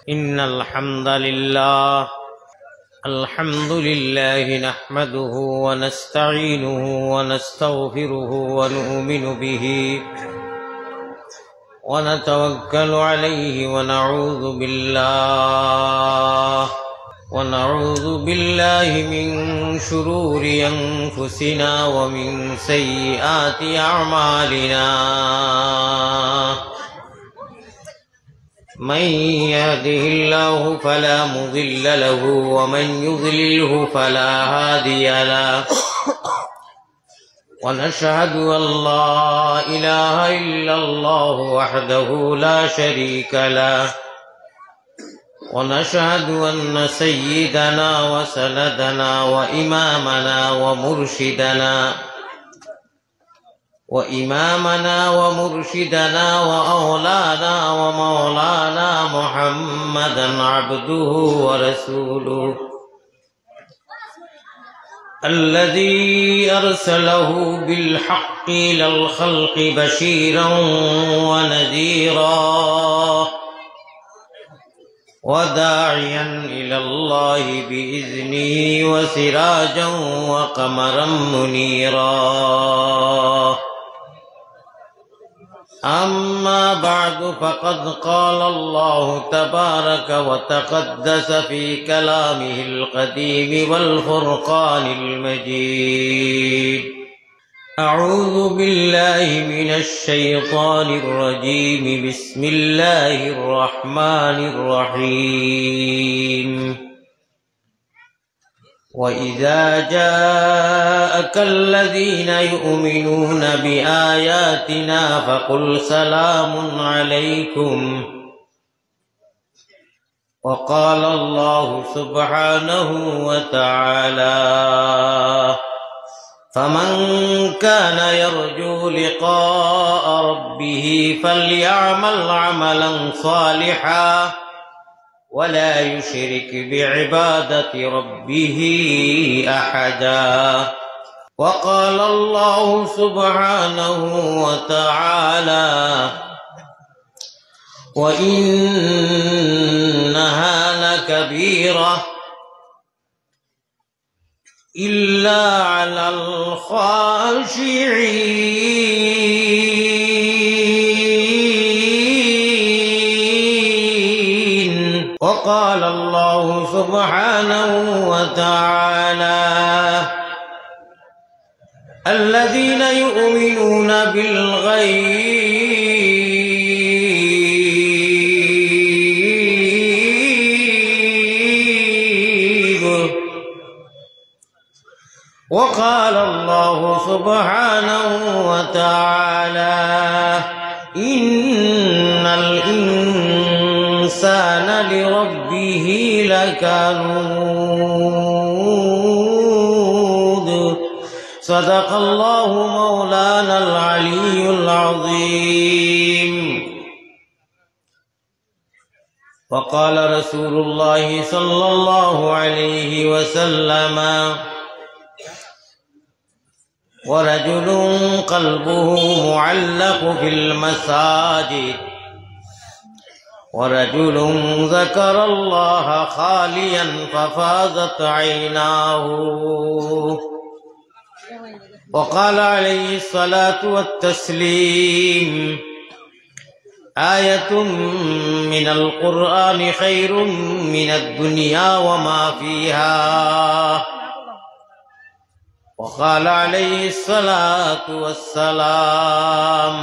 إن الحمد لله نحمده ونستعينه ونستغفره ونؤمن به ونتوكل عليه ونعوذ بالله من شرور أنفسنا ومن سيئات أعمالنا من يهده الله فلا مضل له ومن يضلله فلا هادي له ونشهد أن لا إله إلا الله وحده لا شريك له ونشهد أن سيدنا وسندنا وإمامنا ومرشدنا وأولانا ومولانا محمدا عبده ورسوله الذي أرسله بالحق إلى الخلق بشيرا ونذيرا وداعيا إلى الله بإذنه وسراجا وقمرا منيرا أما بعد فقد قال الله تبارك وتقدس في كلامه القديم والفرقان المجيد أعوذ بالله من الشيطان الرجيم بسم الله الرحمن الرحيم وإذا جاءك الذين يؤمنون بآياتنا فقل سلام عليكم وقال الله سبحانه وتعالى فمن كان يرجو لقاء ربه فليعمل عملا صالحا ولا يشرك بعبادة ربه أحدا وقال الله سبحانه وتعالى وإنها لكبيرة إلا على الخاشعين وقال الله سبحانه وتعالى الذين يؤمنون بالغيب وقال الله سبحانه وتعالى إن الإنسان لربه لكنود صدق الله مولانا العلي العظيم وقال رسول الله صلى الله عليه وسلم ورجل قلبه معلق في المساجد ورجل ذكر الله خاليا ففاضت عيناه وقال عليه الصلاة والتسليم آية من القرآن خير من الدنيا وما فيها وقال عليه الصلاة والسلام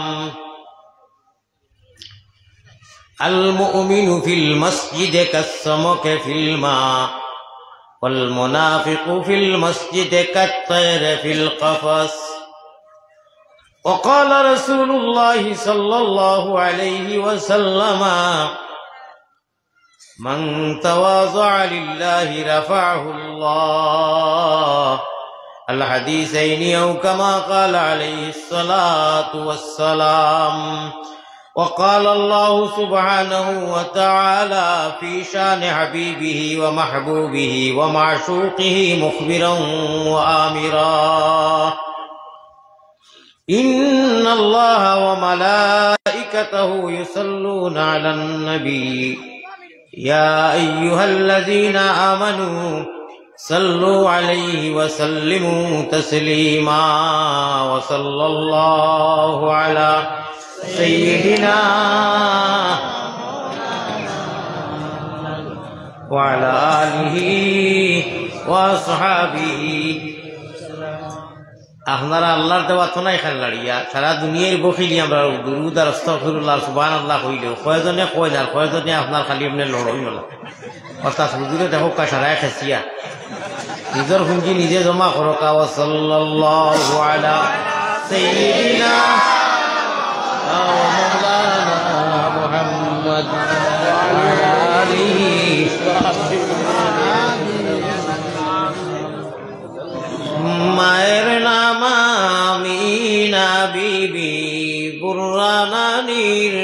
المؤمن في المسجد كالسمك في الماء والمنافق في المسجد كالطير في القفص وقال رسول الله صلى الله عليه وسلم من تواضع لله رفعه الله الحديثين أو كما قال عليه الصلاة والسلام وقال الله سبحانه وتعالى في شان حبيبه ومحبوبه ومعشوقه مخبرا وآمرا إن الله وملائكته يصلون على النبي يا أيها الذين آمنوا صلوا عليه وسلموا تسليما وصلى الله على سيدنا وعلى آله وأصحابه আপনারা আল্লাহর দেওয়া তো নাই খান লাড়িয়া সারা দুনিয়ার বখিলি আমরা দুরুদ আর আস্তাগফিরুল্লাহ সুবহানাল্লাহ কইলেও কয়জনে কয় না কয়জনে আপনার খালি এমনি লড়ই মেলা অর্থাৎ হুজুরে দেখো কা সারায় খেসিয়া নিজের পুঁজি নিজে জমা করো কা ওয়া সাল্লাল্লাহু আলা সাইয়্যিদিনা ওয়া মাওলানা মুহাম্মদ ওয়া আলা আলিহি মায়ের নাম আমিনা বিবি বুররানানির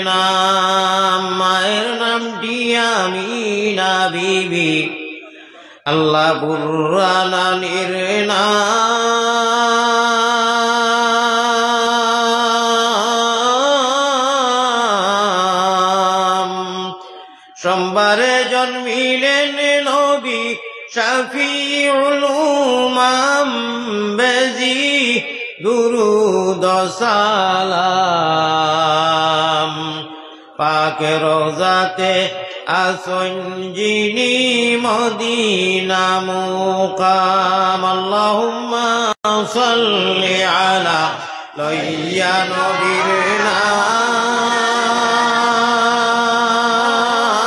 নাম মায়ের নামটি আমিনা বিবি আল্লাহ বুররানানির নাম সোমবারে জন্মিলেন নবী শফিউল উমাম বেজি দুরুদ সালাম পাক রোজাতে আসন যিনি মদিনা মুকাম আল্লাহুম্মা সাল্লি আলা লইয়া নবীর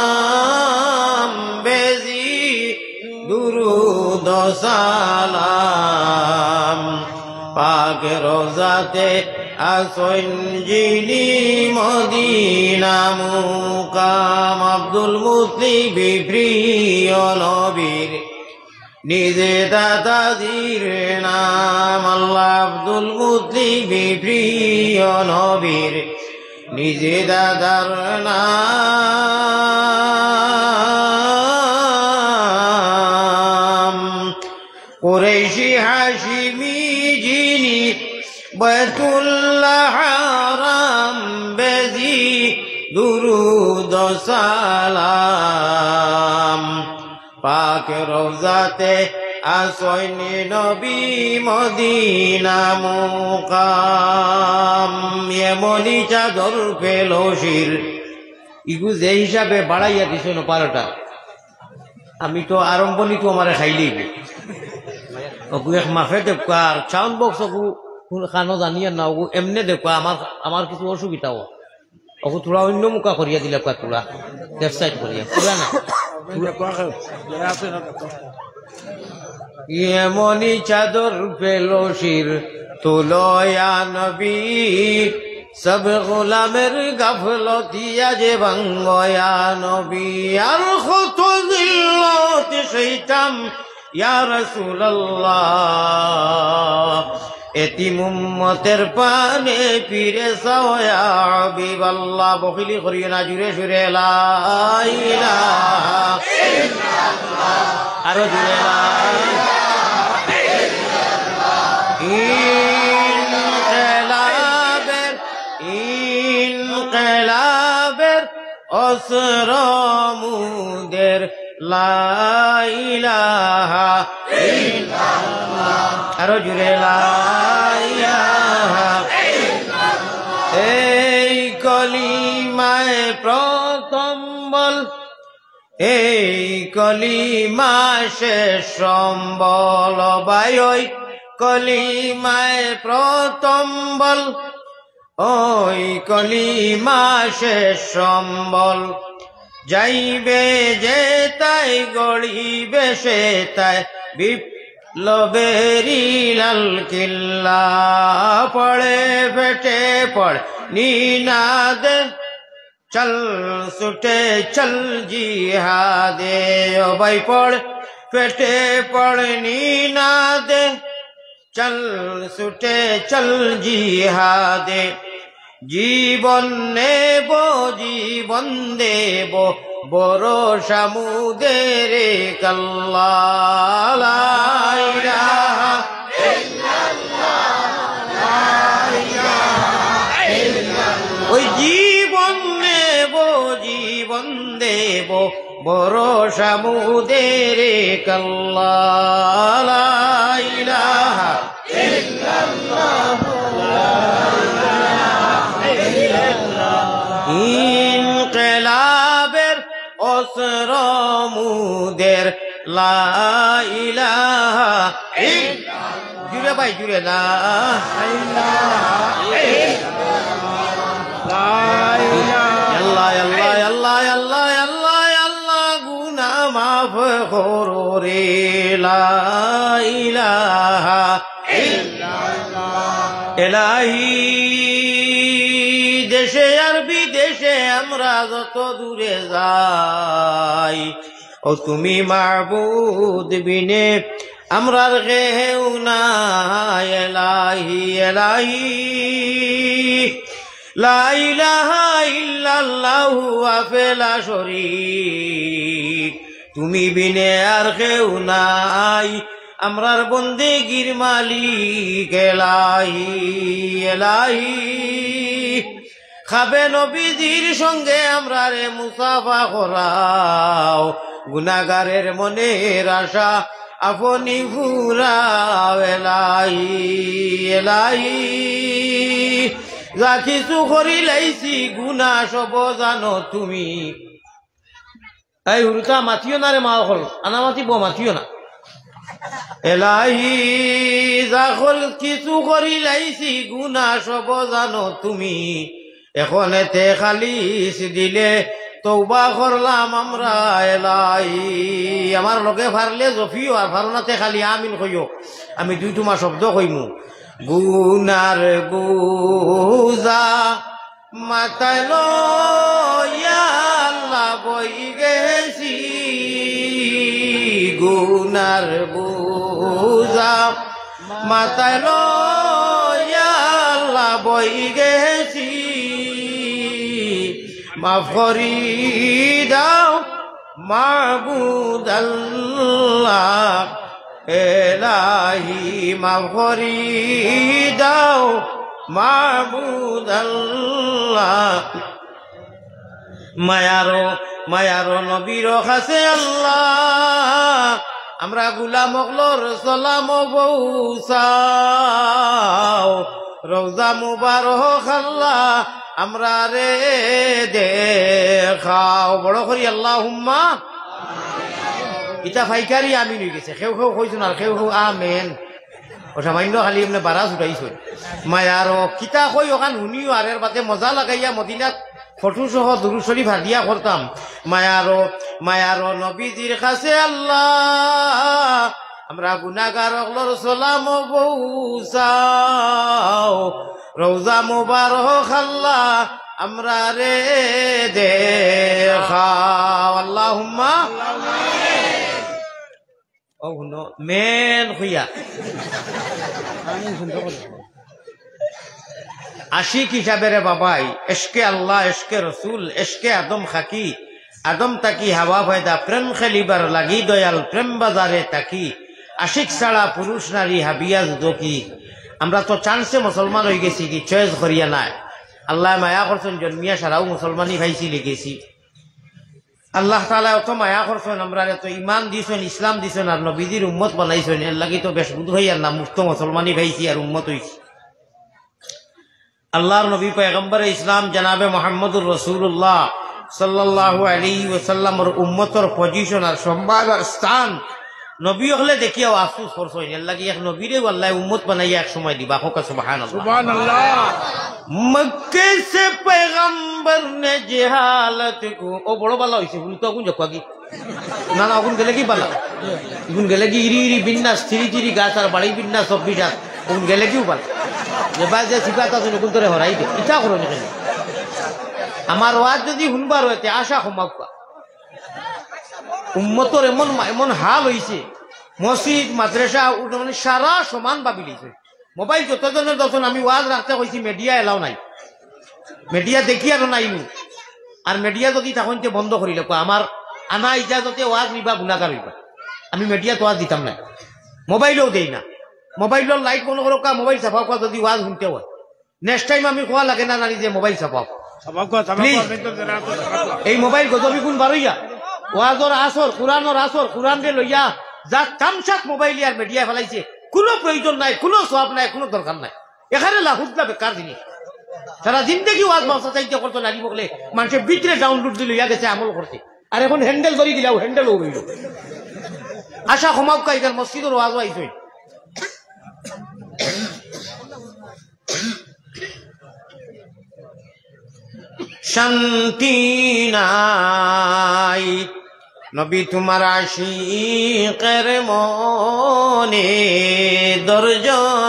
নাম বেজি দুরুদ সালাম পাক রোজাতে আসন যিনি মদিনা মুকাম আব্দুল মুত্তালিব প্রিয় নবীর নিজে দাদাজির নাম আল্লাহ আব্দুল মুত্তালিব প্রিয় নবীর নিজে দাদার নাম কুরাইশি হাশিমি যিনি বাইতুল্লাহ হারাম বেজি দুরুদ সালাম পাক রওজাতে আসন নবী মদিনা মুকাম এমনি চাদর পেল শির ইগু যে হিসাবে বাড়াইয়া দিছ না পারোটা আমি তো আরম্ভনি তো আমার খাইলেই ওগু এক মাফে দেখবা আর সাউন্ড বক্স ওগু খানো জানিয়া না ওগু এমনি দেখবা আমার কিছু অসুবিধাও ওগু তোরা অন্য মুখা করিয়া দিলে তোরা ওয়েবসাইট করিয়া পুরা না এমনি চাদর পেল শির তুলয়া নবী সব গোলামের গাফলতিয়া যে ভাঙ্গয়া নবী আর কত জিল্লত সেইতাম ইয়া রাসূলুল্লাহ এতিম উম্মতের পানে ফিরে চাও ইয়া হাবিবাল্লাহ বখিলি করিও না জুড়ে সুরে লা ইলাহা ইল্লাল্লাহ আরো জুড়ে লা ইনকিলাবের অসরমুদের লা ইলাহা ইল্লাল্লাহ আরো জুড়ে লা ইলাহা ইল্লাল্লাহ এই কলিমায় প্রথম বল এই কলিমা শেষ সম্বল ভাই ওই কলিমায় প্রথম বল ওই কলিমা শেষ সম্বল যাইবে যে তাই গড়িবে সে তাই বিপ্লবেরি লাল কিল্লা পড়ে ফেটে পড় নিনাদে চল ছুটে চল জিহাদে ও ভাই পড় ফেটে পড় নিনাদে চল ছুটে চল জিহাদে জীবন নেব জীবন দেব বড় সামুদের কাল্লা লা ইলাহা ইল্লাল্লাহ লা দেব ভরসা মুদের কাল্লা লা ইলাহা ইল্লাল্লাহু লা ইলাহা ইল্লাল্লাহ ইনকিলাবের অস্ত্র মুদের লা ইলাহা ইল্লাল্লাহ জুড়ে ভাই জুড়ে লা ইলাহা ইল্লাল্লাহ আল্লাহ আল্লাহ আল্লাহ আল্লাহ আল্লাহ গুনাহ মাফ করো রে লা ইলাহা ইল্লাল্লাহ ইলাহি দেশে আর বিদেশে আমরা যত দূরে যাই ও তুমি মাবুদ বিনে আমরার কেউ নাই এলাহি এলাহি লা ইলাহা ইল্লাল্লাহু ওয়াহদাহু লা শারীক তুমি বিনে আর কেউ নাই আমরার বন্দেগীর মালিক এলাহি এলাহি খাবে নবীজির সঙ্গে আমরারে মুসাফা করাও গুনাহগারের মনের আশা আপনি ফুরাও এলাহি এলাহি যা কিছু করি লাইছি গুনাহ সব জানো তুমি এই হুরুতা মাতিও না রে মা হল আনা মাতিব মাতিও না এলাহি যা কিছু করি লাইছি গুনাহ সব জানো তুমি এখন এতে খালিস দিলে তওবা করলাম আমরা এলাহি আমার লগে ফারলে জফিও আর ফারনাতে খালি আমিন কইও আমি দুই তোমা শব্দ কইমু গুনার বুজা মাথায় লইয়া আল্লাহ বই গেছি গুনার বুজা মাথায় লইয়া আল্লাহ বই গেছি মাফ করি দাও মাবুদ আল্লাহ এলাহি মাফ করি দাও মাবুদ আল্লাহ মায়ারো নবীর কাছে আল্লাহ আমরা গুলাম অগলর সালাম বৌসাও রওজা মুবারক আল্লাহ আমরা রে দেখাও বড় করি আল্লাহুম্মা ইটা ফাইকারি আমিন হয়ে গেছে কেউ কেউ কইছুন আর কেউ কেউ আমেন ও সামান্য খালি এমনি বারাস উঠাইছো মায়ার কিতা কই ওখান শুনিও আর এর বাদে মজা লাগাইয়া মদিনাত ফটো সহ দুরূদ শরীফ হাদিয়া করতাম মায়ার নবীজির কাছে আল্লাহ আমরা গুনাহগার অগলর সালাম বৌসাও রওজা মুবারক আল্লাহ আমরা রে দেখাও আল্লাহুম্মা ও শুনো মেন হইয়া আশিক হিসাবে রে বাবাই এশকে আল্লাহ এশকে রসুল এশকে আদম খাকি আদম তাকি হাওয়া ফায়দা প্রেম খেলিবার লাগি দয়াল প্রেম বাজারে তাকি আশিক ছাড়া পুরুষ নারী হাবিয়া যুদকি আমরা তো চান্সে মুসলমান হয়ে গেছি কি চয়েস করিয়া নাই আল্লাহ মায়া করছেন জন্মিয়া সারাও মুসলমানি ভাইছি লিখেছি আল্লাহ তাআলা অত মায়া করছেন আমরা তো ইমান দিছেন ইসলাম দিছেন আর নবীজির উম্মত বানাইছেন এর লাগি তো বেশ বুধ হইয়ার না মুক্ত মুসলমানি ভাইছি আর উম্মত হইছি আল্লাহর নবী পয়গম্বর ইসলাম জনাবে মুহাম্মদুর রাসূলুল্লাহ সাল্লাল্লাহু আলাইহি ওয়াসাল্লামের উম্মতর পজিশন আর সম্মান আর স্থান নবী হলে দেখিয়াও আফসোস করছেন এর লাগি এক নবীরে আল্লাহ উম্মত বানাইয়া এক সময় দিবা হোক সুবহানাল্লাহ সুবহানাল্লাহ মক্কে সে पैगंबर ने जहालत को ओ बड़ो बाला होइছে বলি তো কোন জকাগি না না কোন গেলে কি বালা কোন গেলে কি ইরি ইরি বিন্যাস থিরি গাছ আর বাড়ি বিন্যাস সব বিন্যাস কোন গেলে কি বালা যে বাজে সিফাত আছে কোন তোরে হরাই দে ইচ্ছা করো না আমার ওয়াজ যদি শুনবার হইতে আশা ক্ষমাকা উম্মতর এমন হাল হইছে মসজিদ মাদ্রাসা মানে সারা সমান ভাবি লইছে মোবাইল যতজনের দর্শন আমি ওয়াজ রাখতে কইছি মিডিয়া এলাও নাই মিডিয়া দেখি আর নাইনু আর মিডিয়া যদি তখন বন্ধ করিলে আমার আনা ইজাজতে ওয়াজ নিবা গুণাগার হইবা আমি মিডিয়াত ওয়াজ দিতাম না মোবাইলও দেই না মোবাইলের লাইট বন্ধ করো মোবাইল চাপাও যদি ওয়াজ শুনতে হয় নেক্সট টাইম আমি কোয়া লাগে না জানি যে মোবাইল চাপাও এই মোবাইল গজবি গুণ বারইয়া ওয়াজর আসর কুরআনর আসর কুরআন রে লইয়া যা তামসাক মোবাইল আর মিডিয়া ফেলাইছে কোনো প্রয়োজন নাই, কোনো সওয়াব নাই, কোনো দরকার নাই। এখানে লাহুদলা বেকার জিনিস। সারা জিন্দগি ওয়াজ মাসা চাইতে করতো নারী বকলে মানুষের ভিতরে ডাউনলোড দিল ইয়া গেছে আমল করতে। আর এখন হ্যান্ডেল ধরি দিলাও হ্যান্ডেল হইল। আশা ক্ষমাও কাইদার মসজিদের ওয়াজ আইছে শান্তি নাই নবী তোমার আশিকের মনে দরজ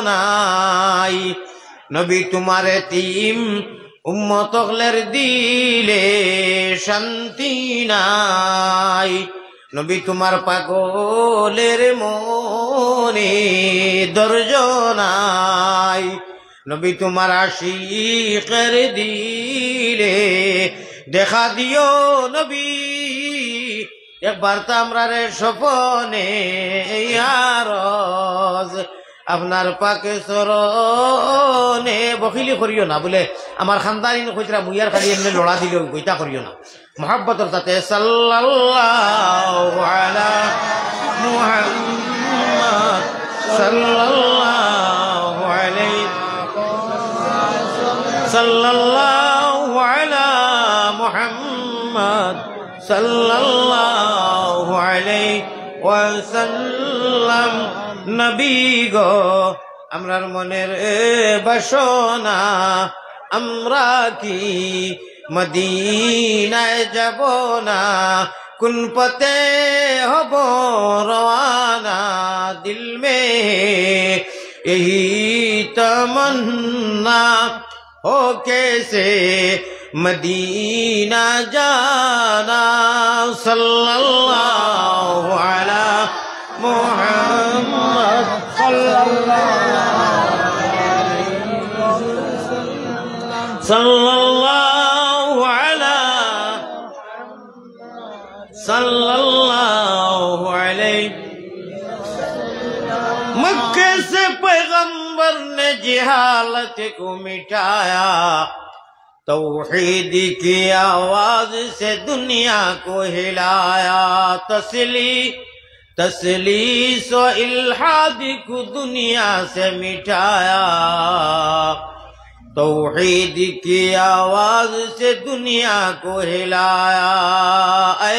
নাই, নবী তোমার এতিম উম্মতগলের দিলে শান্তি নাই, নবী তোমার পাগলের মনে দরজ নাই, নবী তোমার আশিকের দিলে দেখা দিও নবী একবার তো আমরা রে স্বপনে ইয়ারজ আপনার পাকে সরনে বকিলি করিও না বলে আমার খানদানি কইরা মুইয়ার খালি এমনি লড়া দিলেও কইতা করিও না। মুহাব্বতের সাথে সাল্লাল্লাহু আলা মুহাম্মদ সাল্লাল্লাহু আলাইহি সাল্লাল্লাহু আলা মুহাম্মদ সাল্লাল্লাহু আলাইহি ওয়াসাল্লাম। নবী গো আমরার মনের বাসনা আমরা কি মদিনায় যাব না, কোন পথে হব রওয়ানা, দিল মে यही तमन्ना हो कैसे मदीना जाना, सल्लल्लाहु अला मुहम्मद सल्लल्लाहु अला सल्लल्लाहु अलैहि। मक्के से पैगंबर ने जिहालत को मिटाया, तौहीद की आवाज से दुनिया को हिलाया, तस्लीस व इल्हाद को दुनिया से मिटाया, तौहीद की आवाज से दुनिया को हिलाया। ऐ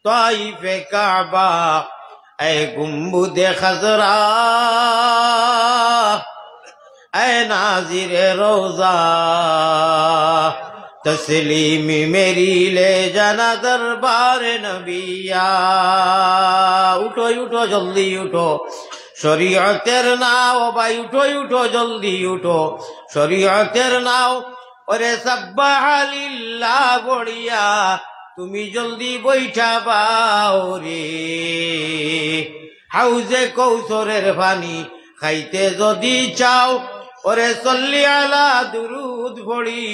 ताइफ काबा ऐ गुम्बुद खजरा ऐ नाजिर रोजा, तस्लीम मेरी ले जाना दरबार नबिया। उठो उठो जल्दी उठो शरीयतेर नाव भाई, उठो उठो जल्दी उठो शरीयतेर नाव। ओरे सब्बाह लिल्लाह बढ़िया তুমি জলদি বৈঠা পাও রে, হাউজে কৌসরের পানি খাইতে যদি চাও, ওরে সল্লি আলা দুরুদ পড়ি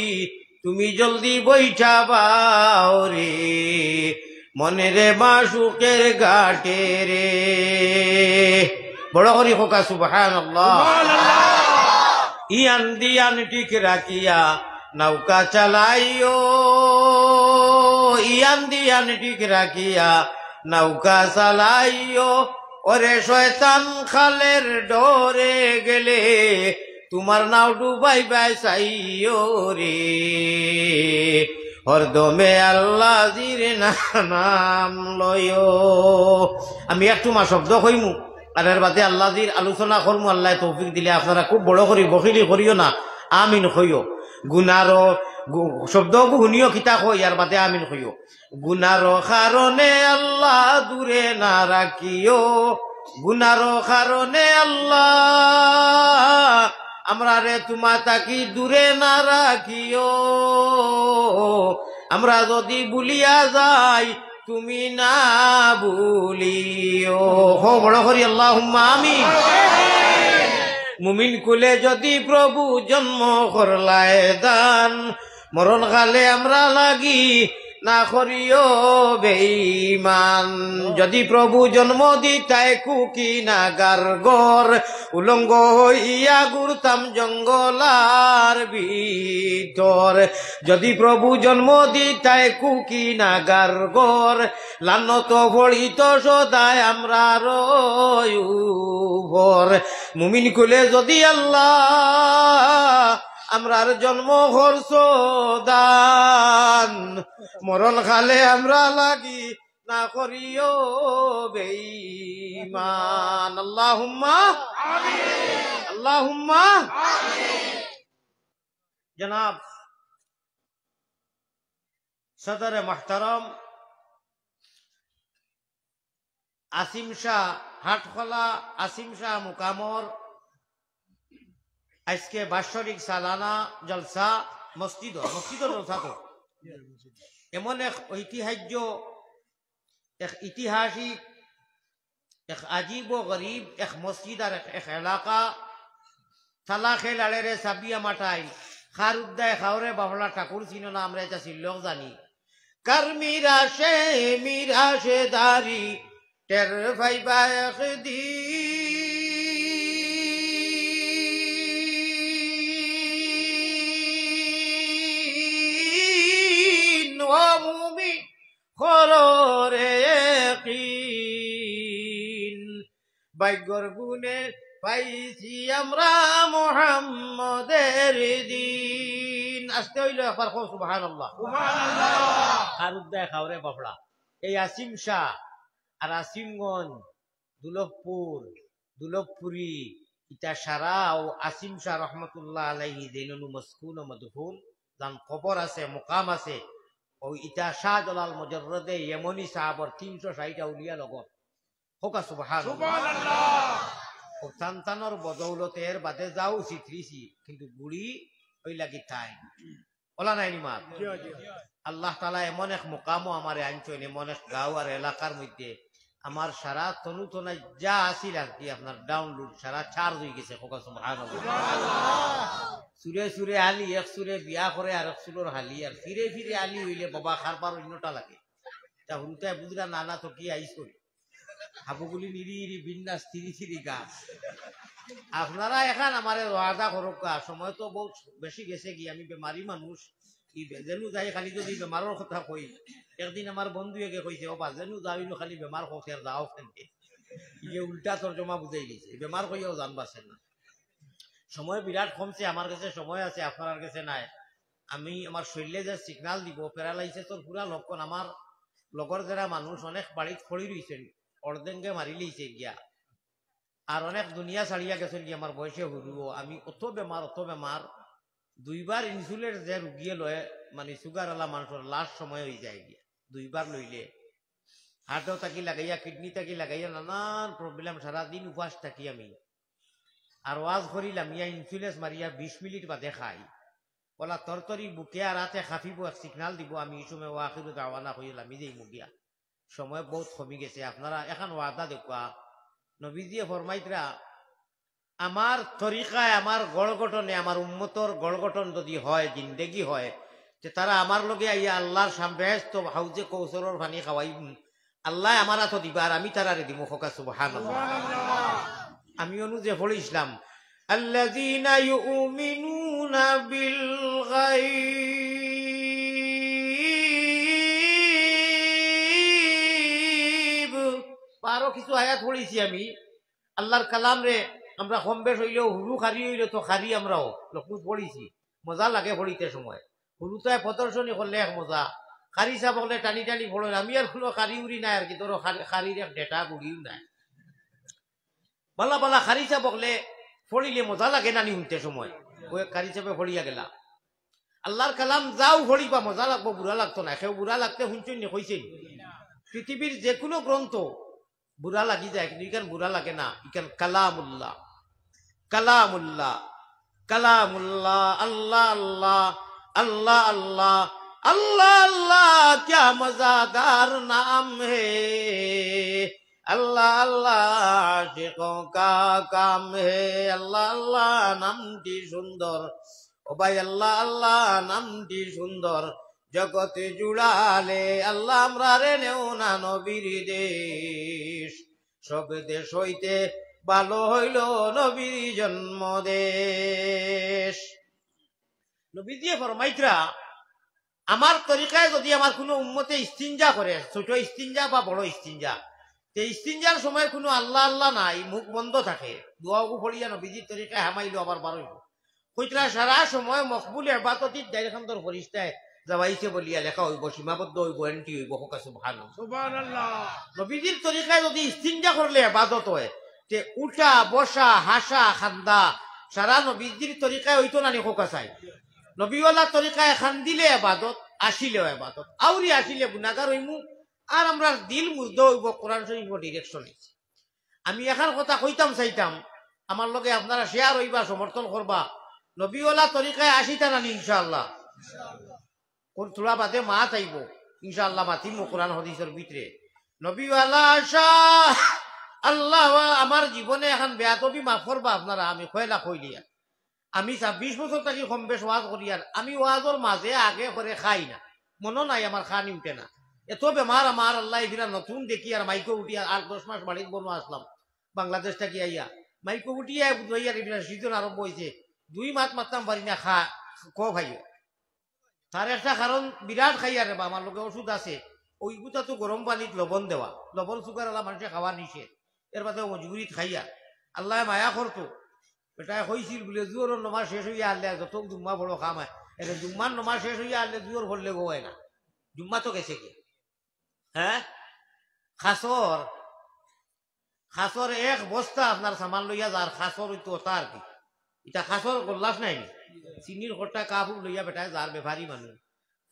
তুমি জলদি বৈঠা পাও রে, মনেরে মাশুকের ঘাটে রে। বড় করি হোকা সুবহানাল্লাহ। ইয়ান দিয়ান ঠিক রাখিয়া নৌকা চালাইও, ইয়ান দিয়ান ঠিক রাখিয়া নৌকা চালাইও, ওরে শয়তান খালের ডরে গেলে তোমার নাও ডুবাই বাই চাইও রে, হরদমে আল্লাহ জির নাম লয়ো। আমি একটু মা শব্দ কইমু আর এর বাদে আল্লাহ জির আলোচনা করমু। আল্লাহ তৌফিক দিলে আপনারা খুব বড় করি বখিলি করিও না, আমিন কইও। গুনারো শব্দ শুনিও কিতা কই আর বাদে আমিন কইও। গুনারো কারণে আল্লাহ দূরে না রাখিও, গুনারো কারণে আল্লাহ আমরা রে তোমা তাকি দূরে না রাখিও, আমরা যদি ভুলিয়া যাই তুমি না ভুলিও। হো বড় করি আল্লাহুম্মা আমিন। মুমিন কুলে যদি প্রভু জন্ম করলায় দান, মরণ কালে আমরা লাগি না করিও বেঈমান যদি প্রভু জন্ম দিতায় কুকি নাগার গর উলঙ্গ হইয়া ঘুরতাম জঙ্গলার ভিতর যদি প্রভু জন্ম দিতায় কুকি নাগার গর লানত ভরিত সদায় আমরা রয়ুভর মুমিন কুলে যদি আল্লাহ আমরার জন্ম হরছ দান মরণ খালে আমরা লাগি না করিও বেঈমান আল্লাহুম্মা আমিন আল্লাহুম্মা আমিন জনাব সদর মুহতারাম আসিম শাহ হাটখোলা আসিম শাহ মুকামর আজকে বাৎসরিক সালানা জলসা মসজিদর জলসা তো এমন এক ঐতিহ্য এক ঐতিহাসিক এক আজীব ও গরিব এক মসজিদ আর এক এলাকা থালা খেল আড়েরে সাবিয়া মাঠাই খার উদ্দায় খাওরে বাবলা ঠাকুর ছিল না আমরা এটা শিল্লক জানি কার মিরাশে দারি টের ভাইবা একদিন ও মুমিন খররে কিন ভাগ্যর গুণে পাইছি আমরা মুহাম্মদের দিন আসতে হইল একবার কও সুবহানাল্লাহ সুবহানাল্লাহ আর উদ্দায় খাওরে বাবলা এই আসিম শাহ আর আসিমগঞ্জ দুলভপুরি ইটা সারা ও আসিম শাহ রহমতুল্লাহ আলাইহি জেনুনু মসকুন ও মদফুন যান খবর আছে মুকাম আছে ও ইটা শাহ জলাল মুজররদে ইয়েমনি সাহাবর 360 আউলিয়া লগত হোকা সুবহানাল্লাহ ও সন্তানর বদৌলতের বাদে যাও চিত্রিছি কিন্তু গুড়ি ওই লাগি তাই ওলা নাই নিমাত আল্লাহ তাআলা এমন এক মুকামও আমারে আনছেন এমন এক গাঁও আর এলাকার মধ্যে আমার সারা তনু তনাই যা আসিল আর কি আপনার ডাউনলোড সারা চার্জ হয়ে গেছে সুরে সুরে আলি এক সুরে বিয়া করে আর এক সুরের হালি আর ফিরে ফিরে আলি হইলে বাবা খারবার অন্যটা লাগে তা হুরুতায় বুঝরা নানা তো কি আইস করি হাবুগুলি নিরি বিন্যাস থিরি গাছ আপনারা এখন আমার ওয়াদা করুক সময় তো বহুত বেশি গেছে কি আমি বেমারি মানুষ যেন যাই খালি যদি বেমারের কথা কই একদিন আমার বন্ধু একে কইছে ও যেন যাইনো খালি বেমার কৌশল যাও ফেনতে ইয়ে উল্টা তর্জমা বুঝাই দিয়েছে বেমার কইও জানবাছেন না সময় বিরাট কমছে আমার কাছে সময় আছে আপনার কাছে নাই আমি আমার শরীরে যে সিগনাল দিব প্যারালাইসিসের পুরা লক্ষণ আমার লগর যারা মানুষ অনেক বাড়িত পড়ি রয়েছেন অর্ধেঙ্গে মারি লইছে গিয়া আর অনেক দুনিয়া ছাড়িয়া গেছেন গিয়া আমার বয়সে হুরুও আমি অত বেমার দুইবার ইনসুলের যে রুগিয়ে লয় মানে সুগার আলা মানুষের লাস্ট সময় হয়ে যায় গিয়া দুইবার লইলে হার্টও থাকি লাগাইয়া কিডনি থাকি লাগাইয়া নানান প্রবলেম সারাদিন উপাস থাকি আমি আর ওয়াজ করিলাম ইয়া ইনসুলেন্স মারিয়া 20 মিনিট বাদে খাই বলা তরতরি বুকে আর রাতে খাফিব এক সিগনাল দিব আমি এই সময় ওয়াকিরু দাওয়ানা হইলাম নিজেই মুগিয়া সময় বহুত কমে গেছে আপনারা এখন ওয়াদা দেখা নবীজিয়ে ফরমাইতরা আমার তরিকায় আমার গড়গঠনে আমার উম্মতর গড়গঠন যদি হয় জিন্দেগি হয় যে তারা আমার লগে আইয়া আল্লাহর সামবেস্ত হাউজে কৌশলর পানি খাওয়াই আল্লাহ আমার হাত দিবা আর আমি তারারে দিব খোকা সুবহানাল্লাহ আমি অনুযায়ী পড়ে ইসলাম আল্লাযীনা ইউমিনুনা বিল গায়ব পারো কিছু আয়াত পড়েছি আমি আল্লাহর কালাম রে আমরা কম বেশ হইলেও হুরু খারি হইলে তো খারি আমরাও লক্ষ্য পড়িছি মজা লাগে পড়িতে সময় হুরুতায় প্রদর্শনী করলে এক মজা খারি চাপ হলে টানি টানি পড়ে আমি আর কোনো খারি উড়ি নাই আর কি তোর খারির এক ডেটা গুড়িও নাই বালা খারি চাপ বকলে ফড়িলে মজা লাগে নানি শুনতে সময় ওই খারি চাপে ফড়িয়া গেলা আল্লাহর কালাম যাও ফড়িবা মজা লাগবো বুড়া লাগতো না সেও বুড়া লাগতে শুনছেন নি কইছেন পৃথিবীর যে কোনো গ্রন্থ বুড়া লাগি যায় কিন্তু ইখান বুড়া লাগে না ইখান কালামুল্লাহ কালামুল্লাহ কালামুল্লাহ আল্লাহ আল্লাহ আল্লাহ আল্লাহ अल्लाह अल्लाह क्या मजादार नाम है अल्लाह अल्लाह आशिकों का काम है अल्लाह अल्लाह नामटी सुंदर ओ भाई अल्लाह अल्लाह नामटी सुंदर জগতে জুড়ালে আল্লাহ আমরা রে নেও না নবীর দেশ সব দেশ হইতে ভালো হইল নবীর জন্ম দেশ নবী দিয়ে ফরমাইতরা আমার তরিকায় যদি আমার কোনো উম্মতে ইস্তিনজা করে ছোট ইস্তিনজা বা বড় ইস্তিনজা তে ইস্তিনজার সময় কোনো আল্লাহ আল্লাহ নাই মুখ বন্ধ থাকে দোয়াগু ফড়িয়া নবীজির তরিকায় হামাইলো আবার বারইল কইতরা সারা সময় মকবুল ইবাদতির ডাইরেখান্তর ফরিস্তায় যাওয়াইছে বলিয়া লেখা হইব সীমাবদ্ধ হইব এন্টি হইব হোকা সুবহানাল্লাহ নবীজির তরিকায় যদি ইস্তিনজা করলে ইবাদত হয় তে উঠা বসা হাসা খান্দা সারা নবীজির তরিকায় হইতো না নি হোকা চাই নবীওয়ালা তরিকায় খান দিলে ইবাদত আসিলেও ইবাদত আউরি আসিলে গুনাহগার হইমু আর আমরা দিল মুর্দ হইব কোরআন শরীফ ডিরেকশনে আমি এখন কথা কইতাম চাইতাম আমার লগে আপনারা শেয়ার হইবা সমর্থন করবা নবীওয়ালা তরিকায় আসিতা না ইনশাআল্লাহ তোরা বাদে মা চাইব ইনশাআল্লাহ মাতিম কোরআন হাদিসের ভিতরে নবীওয়ালা আশা আল্লাহ আমার জীবনে এখন বেয়াদবি মাফ করবা আপনারা আমি কয়লা কইলিয়া আমি 26 বছর থাকি কম বেশ ওয়াজ করি আর আমি ওয়াজের মাঝে আগে করে খাই না মনে নাই আমার খানি উঠে না এত বেমার আমার আল্লাহ এগুলা নতুন দেখি আর মাইকো উঠিয়া 8-10 মাস বাড়ির বনো আসলাম বাংলাদেশ থাকি আইয়া মাইকো উঠিয়া বুঝাইয়া এগুলা সিজন আরম্ভ হয়েছে 2 মাস মারতাম পারি না খা ভাইও তার একটা কারণ বিরাট খাইয়া রে বা আমার লোকে ওষুধ আছে ওইগুতা তো গরম পানিত লবণ দেওয়া লবণ সুগার আলা মানুষে খাওয়া নিষেধ এর বাদে মজবুরিত খাইয়া আল্লাহ মায়া করতো এটা হয়েছিল বলে জুয়োর নমাজ শেষ হইয়া আনলে যত জুম্মা বড় খাম হয় এটা জুম্মার নমাজ শেষ হইয়া আনলে জুয়োর ভরলে গোয় না জুম্মা তো গেছে কি হ্যাঁ খাসর এক বস্তা আপনার সামান লইয়া যার খাসর হইতো তার কি এটা খাসর গোল্লাস নাই চিনির খট্টা কাপড় লইয়া বেটায় যার বেভারি মানুষ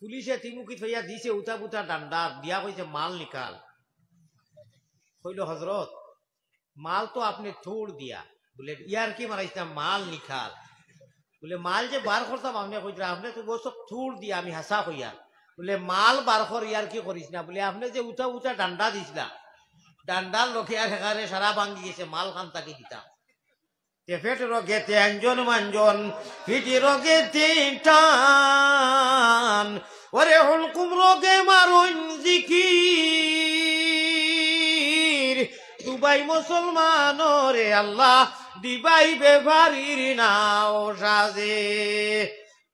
পুলিশে তিমুকি থইয়া দিছে উঠা পুতা ডান্ডা দিয়া কইছে মাল নিকাল কইল হজরত মাল তো আপনি থোড় দিয়া বলে ইয়ার কি মারাইছিলাম মাল নিকাল বলে মাল যে বার করতাম আপনি কইরা আপনি তো সব থোড় দিয়া আমি হাসা কইয়া বলে মাল বার কর ইয়ার কি করিস না বলে আপনি যে উঠা উঠা ডান্ডা দিছিলা ডান্ডার লোকে আর এখানে সারা ভাঙ্গি গেছে মাল খান তাকে দিতাম ফেট রোগেতে অঞ্জন মঞ্জন ফিটি রোগেতে টান ওরে হুলকুম রোগে মারুন জিকির দুবাই মুসলমান রে আল্লাহ দিবাই বেভারির নাও সাজে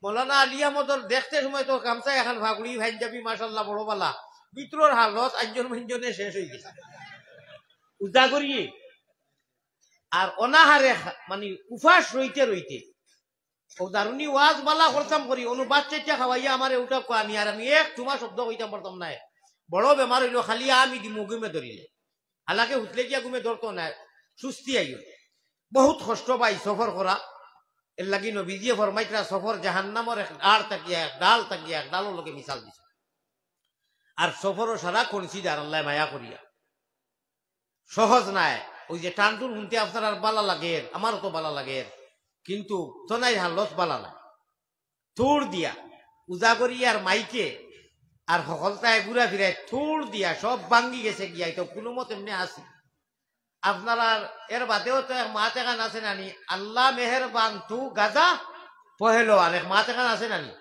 মৌলানা আলিয়া মদর দেখতে সময় তো গামছা এখন ভাগুড়ি ভাইজাবি মাশাল্লাহ বড় বালা ভিতরের হালত অঞ্জন মঞ্জনে শেষ হয়ে গেছে উদা করিয়ে আর অনাহারে মানে উপাস রইতে রইতে ও দারুনি ওয়াজ বালা করতাম করি অনুবাদ চাইটা খাওয়াইয়া আমার ওটা আমি আর আমি এক তোমার শব্দ কইতাম পারতাম না বড় বেমার হইলো খালি আমি দিমু গুমে ধরিলে হালাকে হুতলে গিয়া গুমে ধরতো না সুস্থি আইও বহুত কষ্ট পাই সফর করা এর লাগি নবীজিয়ে ফরমাইতরা সফর জাহান্নামর এক ডাল তাকিয়া এক ডালও লোকে মিশাল দিছে আর সফরও সারা কনসিডার আল্লাহ মায়া করিয়া সহজ নাই ওই যে টানটুন শুনতে আপনার আর বালা লাগে আমারও তো বালা লাগে কিন্তু তো নাই হালত বালা না থোড় দিয়া উজা করি আর মাইকে আর সকলতায় ঘুরা ফিরায় থোড় দিয়া সব ভাঙ্গি গেছে গিয়া তো কোনো মত এমনি আসি আপনার আর এর বাদেও তো এক মাত এখান আছে নানি আল্লাহ মেহেরবান তু গাদা পহেলোয়ান এক মাত এখান আছে নানি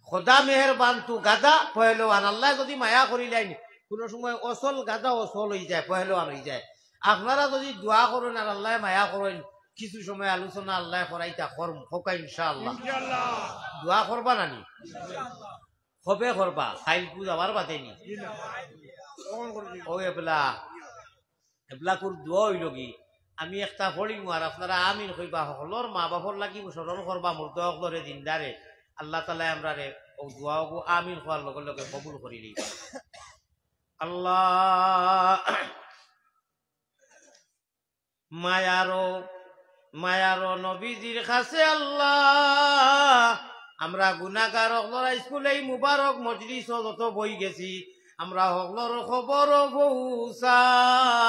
খোদা মেহেরবান তু গাদা পহেলোয়ান আল্লাহ যদি মায়া করিলেন কোনো সময় অসল গাদা অসল হয়ে যায় পহেলোয়ান হয়ে যায় আপনারা যদি দোয়া করেন আর আল্লাহ মায়া করেন কিছু সময় আলোচনা আল্লাহ করাইতা করম হোকা ইনশাআল্লাহ দোয়া করবা নানি হবে করবা খাইল পুজ আবার বাতেনি ও এবলা কোর দোয়া হইল কি আমি একটা পড়িম আর আপনারা আমিন কইবা সকলর মা বাপর লাগি স্মরণ করবা মূর্ত সকলরে জিন্দারে আল্লাহ তাআলা আমরা রে ও দোয়াও আমিন হওয়ার লগে লগে কবুল করিলি আল্লাহ মায়ারো নবীজির কাছে আল্লাহ আমরা গুনাহগার হকলরা স্কুলে মুবারক মজলিস যত বই গেছি আমরা হকলর খবর পৌঁছাও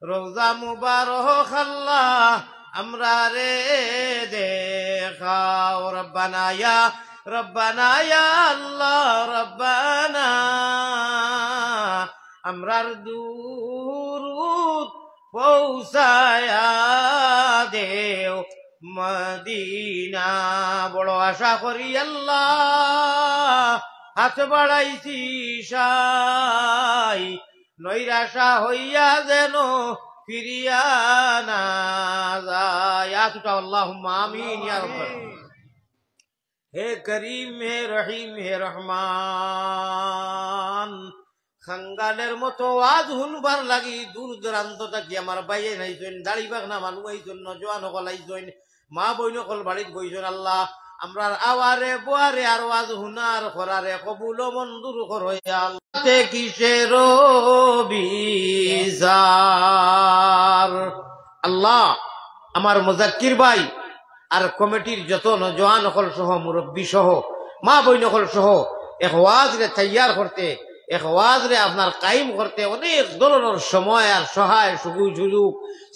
রোজা মুবারক আল্লাহ আমরা রে দেখাও রব্বানা ইয়া আল্লাহ রব্বানা আমরার দুরুদ পৌঁছায়া দেও মদিনা। বড় আশা করি আল্লাহ হাত বাড়াইছি সাই, নৈরাশা হইয়া যেন ফিরিয়া না যায়। আল্লাহুম্মা আমিন ইয়া রাব্বাল। হে করিম হে রহিম হে রহমান, খাঙ্গালের মতো আজ হুনবার লাগি দূর দূরান্ত থাকি আমার বাইয়ে নাইছেন, দাড়ি বাগনা মানুষ আইছেন, নজওয়ান সকল আইছেন, মা বইন সকল বাড়িত বইছেন। আল্লাহ আমরার আওয়ারে বোয়ারে আর আজ হুনার খরারে কবুল মঞ্জুর করইয়া। আল্লাহ কিসের বিচার। আল্লাহ আমার মুজাক্কির ভাই আর কমিটির যত নজওয়ান সকল সহ মুরব্বী সহ মা বইন সকল সহ এক ওয়াজ রে তৈয়ার করতে, এক ওয়াজ রে আপনার কায়েম করতে অনেক ধরনের সময় আর সহায় সুযোগ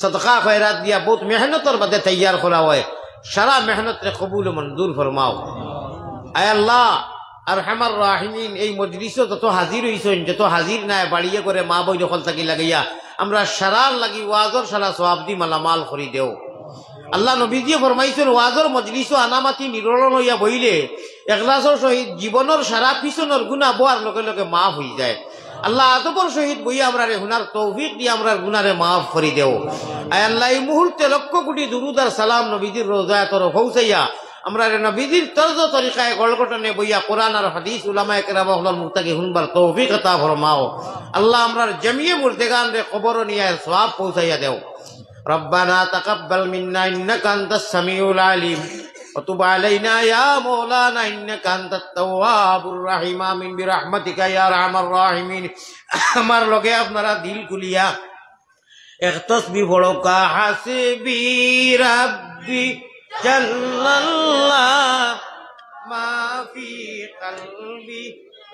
সদকা খয়রাত দিয়া বহুত মেহনতের বাদে তৈয়ার করা হয়। সারা মেহনত রে কবুল মঞ্জুর ফরমাও। আয় আল্লাহ আর হামার রাহিমিন, এই মজলিসও যত হাজির হইছেন, যত হাজির নাই বাড়িয়ে করে মা বই দখল থাকি লাগাইয়া আমরা সারার লাগি ওয়াজর সারা সওয়াব দি মালামাল করি দেও। আল্লাহ নবীজি ফরমাইছেন ওয়াজর মজলিসও আনামাতি নিরলন হইয়া বইলে এখলাসর সহিত জীবনের সারা পিছনের গুনাহ বোয়ার লগে লগে মাফ হয়ে যায়। আল্লাহ আদবর সহিত বইয়া আমরা রে হুনার তৌফিক দিয়ে আমরা গুনারে মাফ করি দেও। আয় আল্লাহ এই মুহূর্তে লক্ষ কোটি দুরুদ আর সালাম নবীজির রোজায় তোর পৌঁছাইয়া আমরা রে নবীজির তর্জ তরিকায় গড়গটনে বইয়া কোরআন আর হাদিস উলামায়ে কেরাম হল মুত্তাকি হুনবার তৌফিক আতা ফরমাও। আল্লাহ আমরার জমিয়ে মুর্দেগান রে কবর নিয়ে সওয়াব পৌঁছাইয়া দেও। ربنا تقبل منا إنك أنت السميع العليم وتب علينا يا مولانا إنك أنت التواب الرحيم آمين برحمتك يا أرحم الراحمين। আমার লগে আপনারা দিল খুলিয়া এক তাসবিহ পড়ো, কা হাসবি রাব্বি জাল্লাল্লাহ মা ফি কলবি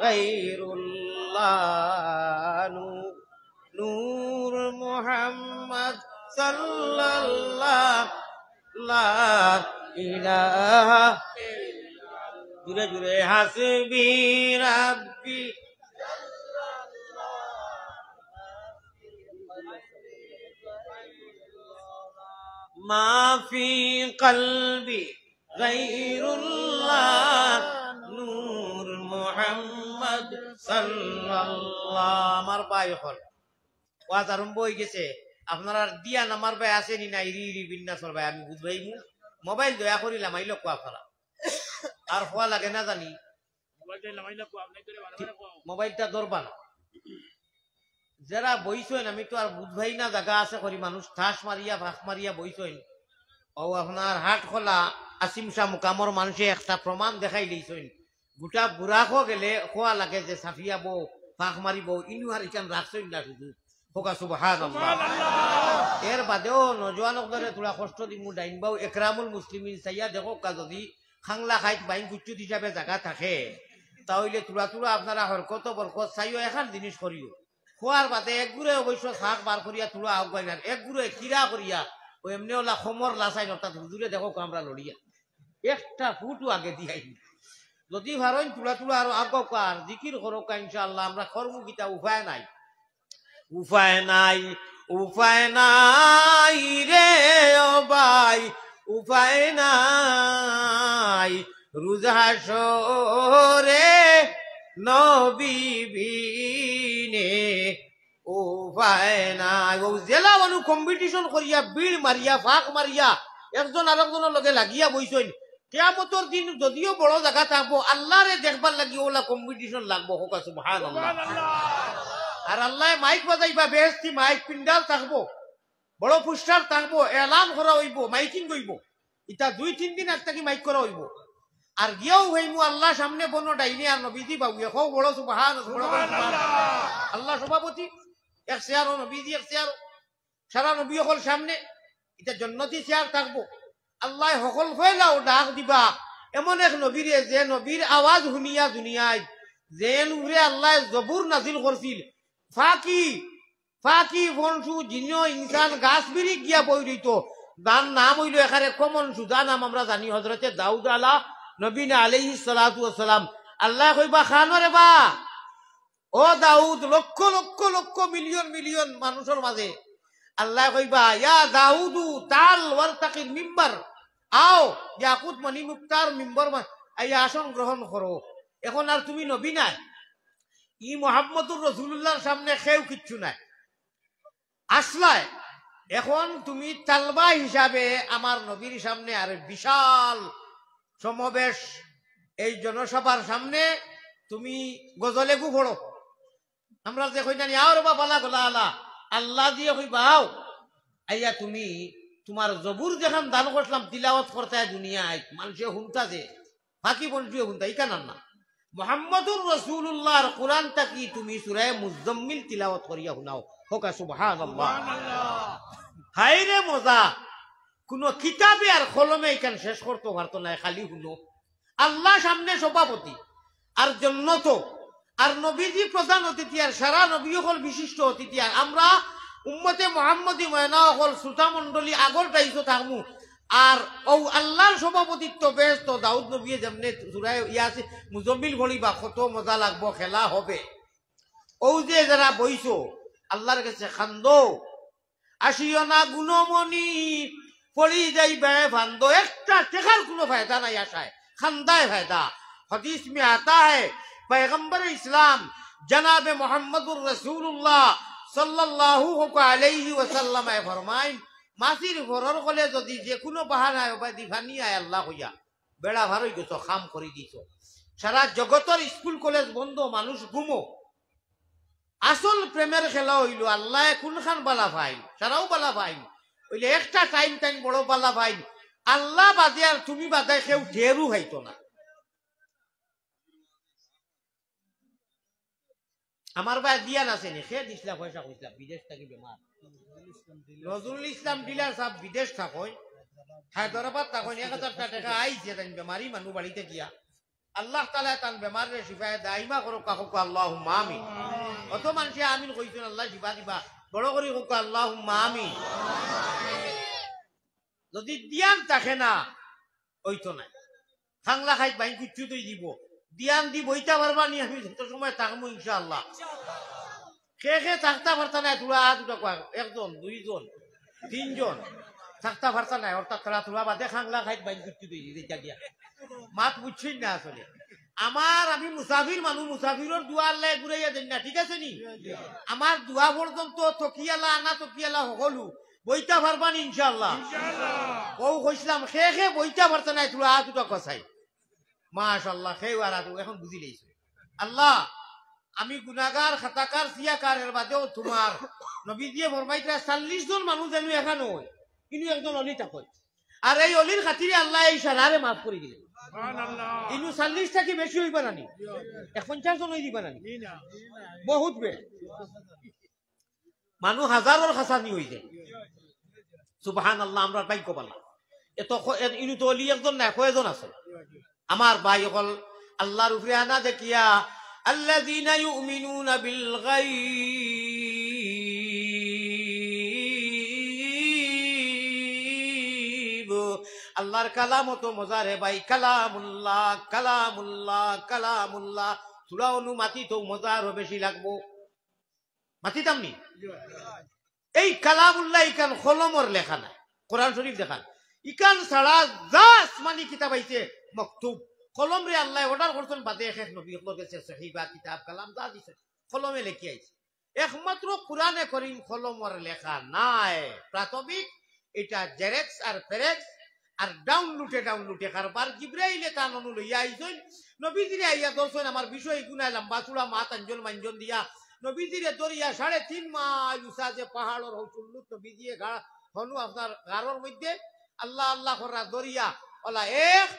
গায়রুল্লাহ নূর মুহাম্মদ সাল্লাল্লাহ লা ইলাহা জুরে জুরে হাসবি রাব্বি মা ফি কলবি গায়রুল্লাহ নূর মুহাম্মদ সাল্লাল্লাহ। আমার ভাই হল ওয়াজ আরম্ভ হয়ে গেছে, আপনারা দিয়া নামার ভাই আসেনি না ইরি ইরি বিন্যাসর ভাই আমি বুঝবাই মোবাইল দয়া করিলাম আইল কো আপনারা আর হওয়া লাগে না জানি মোবাইলটা ধরবা না যারা বইছেন, আমি তো আর বুঝবাই না জায়গা আছে করি মানুষ ঠাস মারিয়া ভাস মারিয়া বইছেন। ও আপনার হাট খোলা আসিম শাহ মুকামর মানুষে একটা প্রমাণ দেখাই দিয়েছেন, গোটা বুড়াকো গেলে খোয়া লাগে যে সাফিয়া বউ ফাঁক মারিব ইনু আর ইখান রাখছেন না শুধু এর বাদেও নজওয়ান তোরা কষ্ট দিমু ডাইনবাও একরামুল মুসলিমিন চাইয়া দেখো যদি খাংলা খাইত বাইন কুচুত হিসাবে জায়গা থাকে তাহলে তোরা তোরা আপনারা হরকত বরকত চাইও এখন জিনিস করিও খোয়ার বাদে এক গুড়ে অবশ্য শাক বার করিয়া তোরা আগুয়াই না এক গুড়ে কিরা করিয়া ও এমনি ওলা সমর লাচাইন অর্থাৎ হুজুরে দেখো আমরা লড়িয়া একটা ফুটও আগে দিয়াই যদি ভারইন তোরা তোরা আরো আগার জিকির করো ইনশাআল্লাহ আমরা কর্মগীতা উপায় নাই উপায় নাই উপায় নাই রে ও ভাই উপায় নাই রুজহাসরে নবী বিনে উপায় নাই। ও জেলা মানুষ কম্পিটিশন করিয়া বিড় মারিয়া ফাঁক মারিয়া একজন আরেকজনের লগে লাগিয়া বইছেন, কিয়ামতের দিন যদিও বড় জায়গা থাকবো আল্লাহরে দেখবার লাগি ওলা কম্পিটিশন লাগবো। হোকা সুবহানাল্লাহ। আর আল্লাহ মাইক বাজাইবা বেহেশতি মাইক পিন্ডাল থাকবো বড় পুস্টার থাকবো এলান করা হইব মাইকিং হইব ইটা 2-3 দিন আজ থেকে মাইক করা হইব আর গিয়েও হইমু আল্লাহ সামনে বনো ডাইনি আর নবীজি বাবু এখন বড় সুবহানাল্লাহ আল্লাহ সভাপতি এক চেয়ার নবীজি এক চেয়ার সারা নবী সকল সামনে এটা জন্নতি চেয়ার থাকবো আল্লাহ সকল ফেলাও ডাক দিবা এমন এক নবীরে যে নবীর আওয়াজ শুনিয়া দুনিয়ায় যে নুরে আল্লাহ জবুর নাজিল করছিল ফাঁকি ফাঁকি ফনসু জিনিও ইনসান গাছ বিরি গিয়া বই রইত দান নাম হইল এখানে কমন সুদা নাম আমরা জানি হজরতে দাউদ আলা নবীন আলাইহিস সালাতু ওয়াস সালাম আল্লাহ কইবা খানরে বা ও দাউদ লক্ষ লক্ষ লক্ষ মিলিয়ন মিলিয়ন মানুষের মাঝে আল্লাহ কইবা ইয়া দাউদু তাল ওয়ারতাকিল মিম্বার আও ইয়াকুত মনি মুক্তার মিম্বর আইয়া আসন গ্রহণ করো। এখন আর তুমি নবী নাই, ই মোহাম্মদুর রসুল্লাহর সামনে কেউ কিচ্ছু নাই, আসলায় এখন তুমি তালবা হিসাবে আমার নবীর সামনে আর বিশাল সমাবেশ, এই জনসভার সামনে তুমি গজলেগু পড়ো। আমরা যে কই জানি আর বাবালা গোলা আলা আল্লাহ দিয়ে কই বাও আইয়া তুমি তোমার জবুর যেখান দান করলাম তিলাওয়াত করতে দুনিয়ায় মানুষে হুনতা যে ফাঁকি বন্ধুয়ে হুনতা ইকান না মুহাম্মদুর রাসূলুল্লাহর কোরআনটা কি তুমি সূরা মুজাম্মিল তিলাওয়াত করিয়া শুনাও। হোকা সুবহানাল্লাহ। হায়রে মজা, কোন কিতাবে আর কলমে এখান শেষ করতে পারতো না, খালি শুনো। আল্লাহ সামনে সভাপতি আর জন্নত আর নবীজি প্রধান অতিথি আর সারা নবী হল বিশিষ্ট অতিথি আর আমরা উম্মতে মুহাম্মদী ময়না হল শ্রোতা মন্ডলী আগর দায়িত্ব থাকমু। আর ও আল্লাহর সভাপতিত্ব বেশ দাউদ নবী যেমনে সুরায় ইয়াসিন মুজাম্মিল ভরিবা কত মজা লাগবো, খেলা হবে। ও যে যারা বইছো আল্লাহর কাছে খান্দো, আসিও না গুণমণি পড়ি যাইবে ফান্দ, একটা টেকার কোনো ফায়দা নাই আশায়, খান্দায় ফায়দা। हदीस में आता है पैगंबर इस्लाम जनाब मोहम्मदुर रसूलुल्लाह सल्लल्लाहु अलैहि वसल्लम फरमाइन मासिर फरर कले যদি যে কোনো বাহানায় বা দিফানি আয় আল্লাহ কইয়া বেড়া ভার হই গেছো, খাম করে দিছো, সারা জগতের স্কুল কলেজ বন্ধ, মানুষ ঘুমো। আসল প্রেমের খেলা হইল আল্লাহ কোনখান বালা ফাইন, সারাও বালা ফাইন হইলে একটা টাইম টাইম বড় বালা ফাইন, আল্লাহ বাদে আর তুমি বাদে কেউ ঢেরু হইতো না। আমার ভাই দিয়ান আছে নি খেয়ে দিছিলাম পয়সা কইছিলাম বিদেশ থাকি বেমার নজরুল ইসলাম ডিলার সাহেব বিদেশ থাকই হায়দ্রাবাদ থাকই 1000 টাকা আইছে তাই বেমারি মানুষ বাড়িতে গিয়া আল্লাহ তাআলা তান বেমারের শিফায়ে দাইমা করুক কাকুক আল্লাহুম্মা আমিন। অত মানুষে আমিন কইছেন আল্লাহ শিফা দিবা বড় করি কোক আল্লাহুম্মা আমিন। যদি দিয়ান থাকে না ওইতো নাই খাংলা খাই বাইন কিচ্ছু তুই দিব দিয়ান দি বইতা পারবা নি আমি যত সময় থাকবো ইনশাআল্লাহ। খে খে থাকতে পারতা না তোরা দুটা একজন দুইজন তিনজন থাকতে পারতা না অর্থাৎ তোরা তোরা বাদে খাংলা খাই বাইন কিচ্ছু তুই দিতে গিয়া মাত বুঝছেন না। আসলে আমার আমি মুসাফির মানুষ, মুসাফিরের দোয়া আল্লাহ ঘুরাইয়া দেন না, ঠিক আছে নি? আমার দোয়া পর্যন্ত তকিয়ালা আনা তকিয়ালা সকলু বইতা পারবা নি ইনশাআল্লাহ। ও কইছিলাম খে খে বইতা পারতা না তোরা দুটা কসাই মাশাআল্লাহ খেয়ে আর এখন বুঝি লেইছো। আল্লাহ আমি গুনাহগার খাতাকার সিয়াকারের বাদেও তোমার নবী দিয়ে ফরমাইতা 40 জন মানুষ যেন এখানে হয় কিন্তু একজন অলি থাকয় আর এই অলির খাতিরে আল্লাহ এই সারারে মাফ করে দিলেন। সুবহানাল্লাহ। ইনু 40 টাকি বেশি হইবা নানি 50 জন হই দিবা নানি বহুত বে মানুষ হাজারের খাসানি হই যায়। সুবহানাল্লাহ। আমরা ভাগ্য পালা এত ইনু তো অলি একজন না কয়জন আছে আমার ভাই হল আল্লাহর উপরে আনা দেখিয়া আল্লাযীনা ইউমিনুনা বিল গায়ব। আল্লাহর কালাম তো মজা রে ভাই, কালামুল্লাহ কালামুল্লাহ কালামুল্লাহ। সূরা অনুমাতি তো মজা আরো বেশি লাগবো, মাতিতাম নি? এই কালামুল্লাহ ইকান কলমর লেখা নাই, কোরআন শরীফ দেখান ইকান ছাড়া যা আসমানি কিতাব আইছে মকতুব কলম রে আল্লাহ অর্ডার করছেন বাদে এক নবী কাছে সহিবা কিতাব কালাম যা দিছে কলমে লেখি আইছে। একমাত্র কোরআনে করিম কলমর লেখা নাই। প্রাথমিক এটা জেরেক্স আর ফেরেক্স আর ডাউনলোডে কারবার জিব্রাইলে কানুন লইয়া আইছেন নবীজিরে আইয়া দর্শন আমার বিষয় গুনায় লম্বা চূড়া মাত অঞ্জন মাঞ্জন দিয়া নবীজিরে দরিয়া 3.5 মাইল উঁচা যে পাহাড়ের হচুল্লুত নবীজিয়ে হনু আপনার গাড়োর মধ্যে আল্লাহ আল্লাহ করা দরিয়া ওলা 1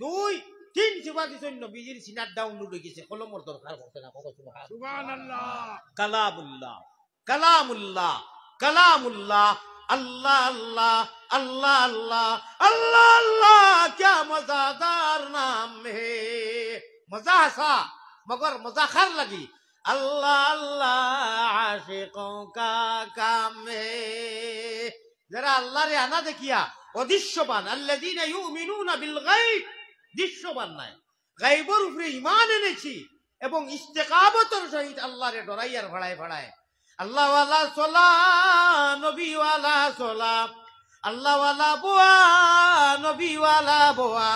2 3 সিবা দিছেন নবীজির সিনার ডাউনলোড হয়ে গেছে, কলমর দরকার পড়ছে না। সুবহানাল্লাহ। কালামুল্লাহ কালামুল্লাহ কালামুল্লাহ। अल्लाह अल्लाह अल्लाह अल्लाह अल्लाह अल्लाह क्या मजादार नाम है। मजा हसा मगर मजाखर लगी। अल्लाह अल्लाह आशिकों का काम है। जरा अल्लाह रे आना देखिया অদৃশ্যবান আল্লাযীনা ইউমিনুনা বিল গায়ব, দৃশ্যবান নাই গায়বের উপরে ঈমান এনেছি এবং ইস্তেকামতের সহিত আল্লাহরে ডরাইয়ার ভাড়ায় ভাড়ায় আল্লাহ ওয়ালা সালাম নবী ওয়ালা সালাম আল্লাহওয়ালা বোয়া নবীওয়ালা বোয়া,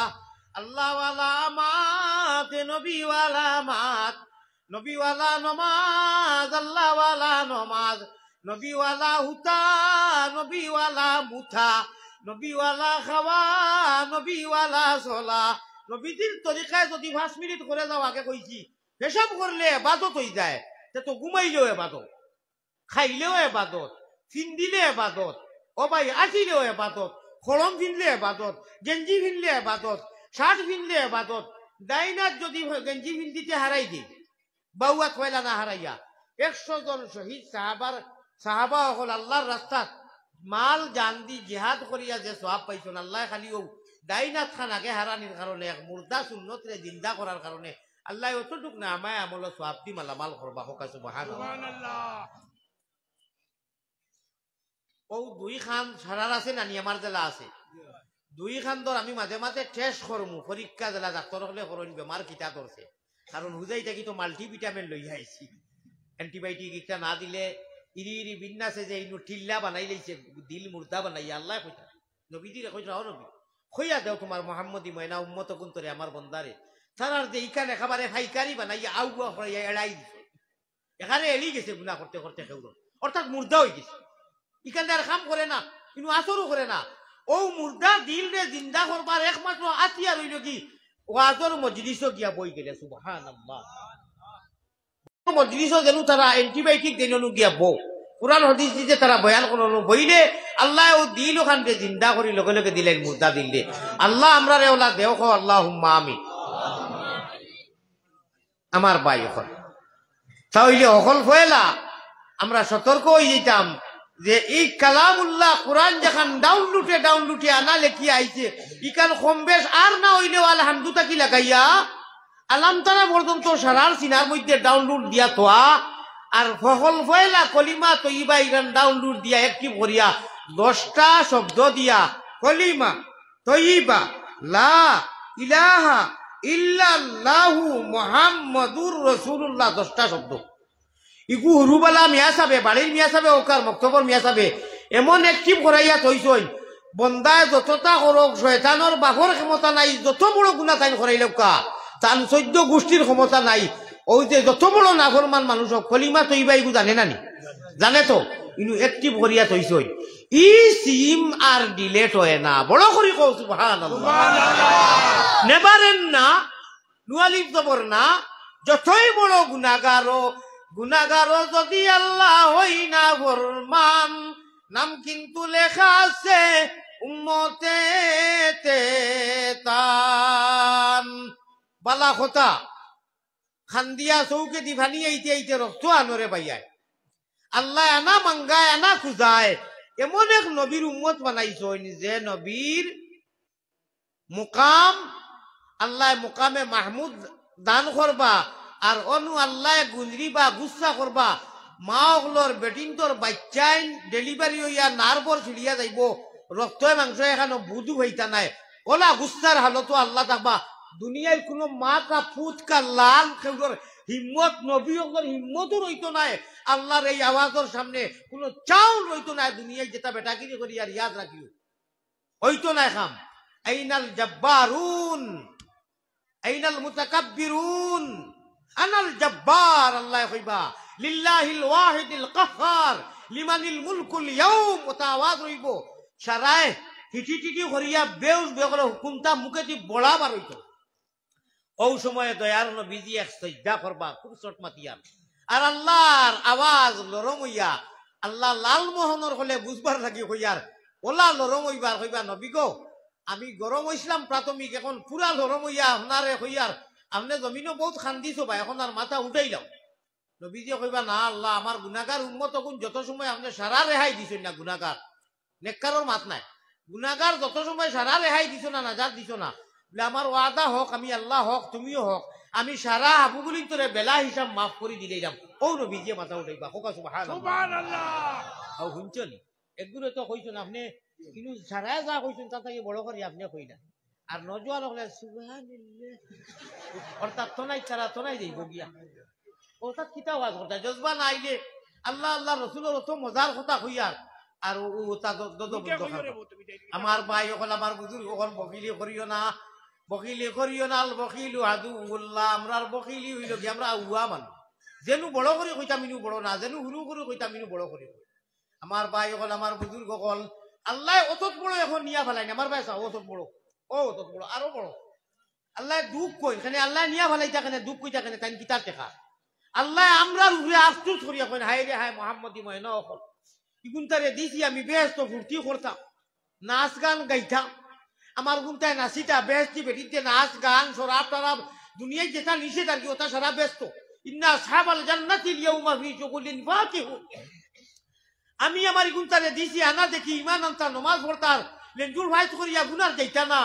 আল্লাহওয়ালা মাত নবীওয়ালা মাত, নবীওয়ালা নমাজ আল্লাহওয়ালা নমাজ, নবীওয়ালা হুতা নবীওয়ালা মুথা, নবীওয়ালা খাওয়া নবীওয়ালা চলা। নবীজির তরিকায় যদি 5 মিনিট করে যাও, আগে কইছি পেশাব করলে এবাদত হয়ে যায়, তো ঘুমাইলেও এবাদত, খাইলেও এবাদত, ফিন্দিলে এবাদত, ও ভাই আসিলেও এবাদত, খড়ম ফিনলে এবাদত, গেঞ্জি ফিনলে এবাদত, শার্ট ফিনলে এবাদত। ডাইনার যদি গেঞ্জি ফিন্দিতে হারাই দিই, বাউয়া কয়লা না হারাইয়া 100 জন শহীদ সাহাবা হল আল্লাহর রাস্তাত মাল জান দি জিহাদ করিয়া যে সওয়াব পাইছেন, আল্লাহ খালি ও ডাইনাত খানাকে হারানির কারণে, এক মুর্দা সুন্নতরে জিন্দা করার কারণে আল্লাহ অতটুক না আমায় আমল সওয়াব দি মালামাল করবা। হোক সুবহানাল্লাহ। ও 2 খান সারার আছে নানি আমার জেলা আছে, 2 খান ধর আমি মাঝে মাঝে টেস্ট করমু, পরীক্ষা জেলা ডাক্তার হলে করেন বেমার কিতা ধরছে, কারণ হুজাই থাকি তো মাল্টিভিটামিন লই আইছি, অ্যান্টিবায়োটিক একটা না দিলে ইরি ইরি বিন্যাসে যে ইনু টিল্লা বানাই লাইছে, দিল মুর্দা বানাই আল্লাহ কইতা নবীজিরে কইতা ও নবী খইয়া দেও তোমার মোহাম্মদী ময়না উম্মত কুন্তরে আমার বন্দারে, সারার যে ইখানে একেবারে ফাইকারি বানাইয়া আউয়া হইয়া এড়াই দিছে, এখানে এড়ি গেছে গুনাহ করতে করতে কেউ, অর্থাৎ মুর্দা হয়ে গেছে, ইখানে আর কাম করে না, কিন্তু আসরও করে না। ও মুর্দা দিল রে জিন্দা করবার একমাত্র আতিয়া রইল কি ওয়াজর মজলিসও গিয়া বই গেলে। সুবহানাল্লাহ। মজলিসও যেন তারা অ্যান্টিবায়োটিক দেন গিয়া বউ, কুরআন হাদিস দিতে তারা বয়ান করলো, বইলে আল্লাহ ও দিল ওখানকে জিন্দা করি লগে লগে দিলেন মুর্দা দিলে। আল্লাহ আমরা রে ওলা দেও কো আল্লাহুম্মা আমিন। আমার ভাই এখন তাহলে অকল ফয়লা আমরা সতর্ক হয়ে যেতাম যে এই কালামুল্লাহ কোরআন যখন ডাউনলোডে আনা লেখি আইছে, ইকান কম বেশ আর না হইলেও আলহামদুলিল্লাহ কি লাগাইয়া আলাম তারা পর্যন্ত সারার সিনার মধ্যে ডাউনলোড দিয়া তোয়া, আর ফহল ফয়লা কলিমা তৈবা ইরান ডাউনলোড দিয়া একটিভ করিয়া 10টা শব্দ দিয়া কলিমা তৈবা লা ইলাহা ইল্লাল্লাহু মুহাম্মাদুর রাসূলুল্লাহ 10টা শব্দ, ইকু হুরুবালা মিয়া সাবে, বাড়ির মিয়া সাবে, ওকার মক্তবর মিয়া সাবে এমন একটিভ করাইয়া তৈছই, বন্দায় যতটা করক শয়তানোর বাঘর ক্ষমতা নাই, যত বড় গুণা তাইন করাইল কা তান 14 গোষ্ঠীর ক্ষমতা নাই। ওই যে যত বড় নাফরমান মানুষ কলিমা তৈবা ইগু জানে নানি, জানে তো, ইনু একটিভ করিয়া তৈছই, ই সিম আর ডিলেট হয় না। বড় করি কও সুবহানাল্লাহ। নেবারেন না, নুয়ালিফ জবর না, যতই বড় গুনাহগার যদি আল্লাহ হই না ফরমান, নাম কিন্তু লেখা আছে উম্মতে তান। বালা কথা খান্দিয়া চৌকে দি ভানি আইতে রক্ত আনরে বাইয়ায়, আল্লাহ আনা মাঙ্গায় আনা খুঁজায়, এমন এক নবীর উম্মত বানাইছেন যে নবীর মুকাম আল্লাহ মুকামে মাহমুদ দান করবা, আর অনু আল্লাহ গুঞ্জরি বা গুসা করবা, মা ওগুলোর বেটিনটোর বাচ্চাইন ডেলিভারি হইয়া নার্ভর ছিড়িয়া যাইব, রক্ত মাংস এখানে বুধু হইতা নাই, ওলা গুসার হালতো আল্লাহ থাকবা। দুনিয়ার কোনো মা কা পুত কা লাল খেউর হিম্মত, নবী ওগুলোর হিম্মতও রইতো নাই, আল্লাহর এই আওয়াজের সামনে কোনো চাউল রইতো নাই, দুনিয়ায় যেটা বেটাগিরি করি আর ইয়াদ রাখিও হইতো নাই খাম। আইনাল জব্বারুন আইনাল মুতাকাব্বিরুন আনাল জব্বার, আল্লাহ কইবা লিল্লাহিল ওয়াহিদিল কাহ্হার লিমানিল মুলকুল ইয়াউম, ওটা আওয়াজ রইব সারায় হিটি টিটি করিয়া বেউস বেগরে হুকুমটা মুখে দি বড়াবার হইতো। ও সময়ে দয়ার নবীজি এক সজ্জা করবা খুব চট মাতিয়ার, আর আল্লাহর আওয়াজ লরম হইয়া আল্লাহ লালমোহনের হলে বুঝবার লাগি হইয়ার ওলা লরম হইবার হইবা, নবী গো আমি গরম হইছিলাম প্রাথমিক, এখন পুরা লরম হইয়া আপনারে হইয়ার, আপনি জমিনও বহুত খান্দিছো ভাই, এখন আর মাথা উঠাই যাও। নবীজি কইবা না আল্লাহ আমার গুনাহগার উম্মত কোন যত সময় আপনি সারা রেহাই দিছেন না, গুনাহগার নেককারর মাত নাই, গুনাহগার যত সময় সারা রেহাই দিছো না, নাজাত দিছো না, বলে আমার ওয়াদা হোক আমি আল্লাহ হোক তুমিও হোক, আমি সারা আবু বলি তোরে বেলা হিসাব মাফ করে দিলে যাম। ও নবীজি মাথা উঠাইবা হোক সুবহানাল্লাহ। ও শুনছেন একগুলো তো কইছেন আপনি, কিন্তু সারা যা কইছেন তা থেকে বড় করি আপনি কই না, আর নজওয়ান হলে সুবহানাল্লাহ অর্থাৎ তোনাই ছাড়া তোনাই যাইব গিয়া, অর্থাৎ কিতা ওয়াজ করতে জজবা না আইলে আল্লাহ আল্লাহ রসুলের অত মজার কথা হইয়ার আর আমার ভাই হল আমার বুজুর্গ হল বকিলি করিও না বকিলি করিও না বকিলু আদুল্লাহ আমরার বকিলি হইল কি আমরা উয়া মানুষ যেনু বড় করে কইতাম ইনু বড় না যেনু হুরু করে কইতাম ইনু বড় করে আমার ভাই হল আমার বুজুর্গ হল আল্লাহ অতত বড় এখন নিয়া ফেলাই না আমার ভাই চাও অতত বড় ও অতত বড় আরো বড় আল্লাহ দুঃখ কই এখানে আল্লাহ নিয়া ফেলাই থাকেন দুঃখ কই থাকেন তাই কিতার দেখা আল্লাহ আমরা রূপে আফসুস করিয়া কইন হাই রে হাই মোহাম্মদী ময়না অকল ইগুনটারে দিছি আমি ব্যস্ত ফুর্তি করতাম নাচ গান গাইতাম আমার গুনটায় নাচিতা ব্যস্তি বেটিতে নাচ গান সরাব টরাব দুনিয়ায় যেটা নিষেধ আর কি ওটা সারা ব্যস্ত ইন্না আসহাবাল জান্নাতিল ইয়াউমা ফি শুগুলিন ফাকিহুন আমি আমার গুনটারে দিছি আনা দেখি ইমান আনতা নামাজ পড়তার লেঞ্জুর ভাইত করিয়া গুনার যাইতা না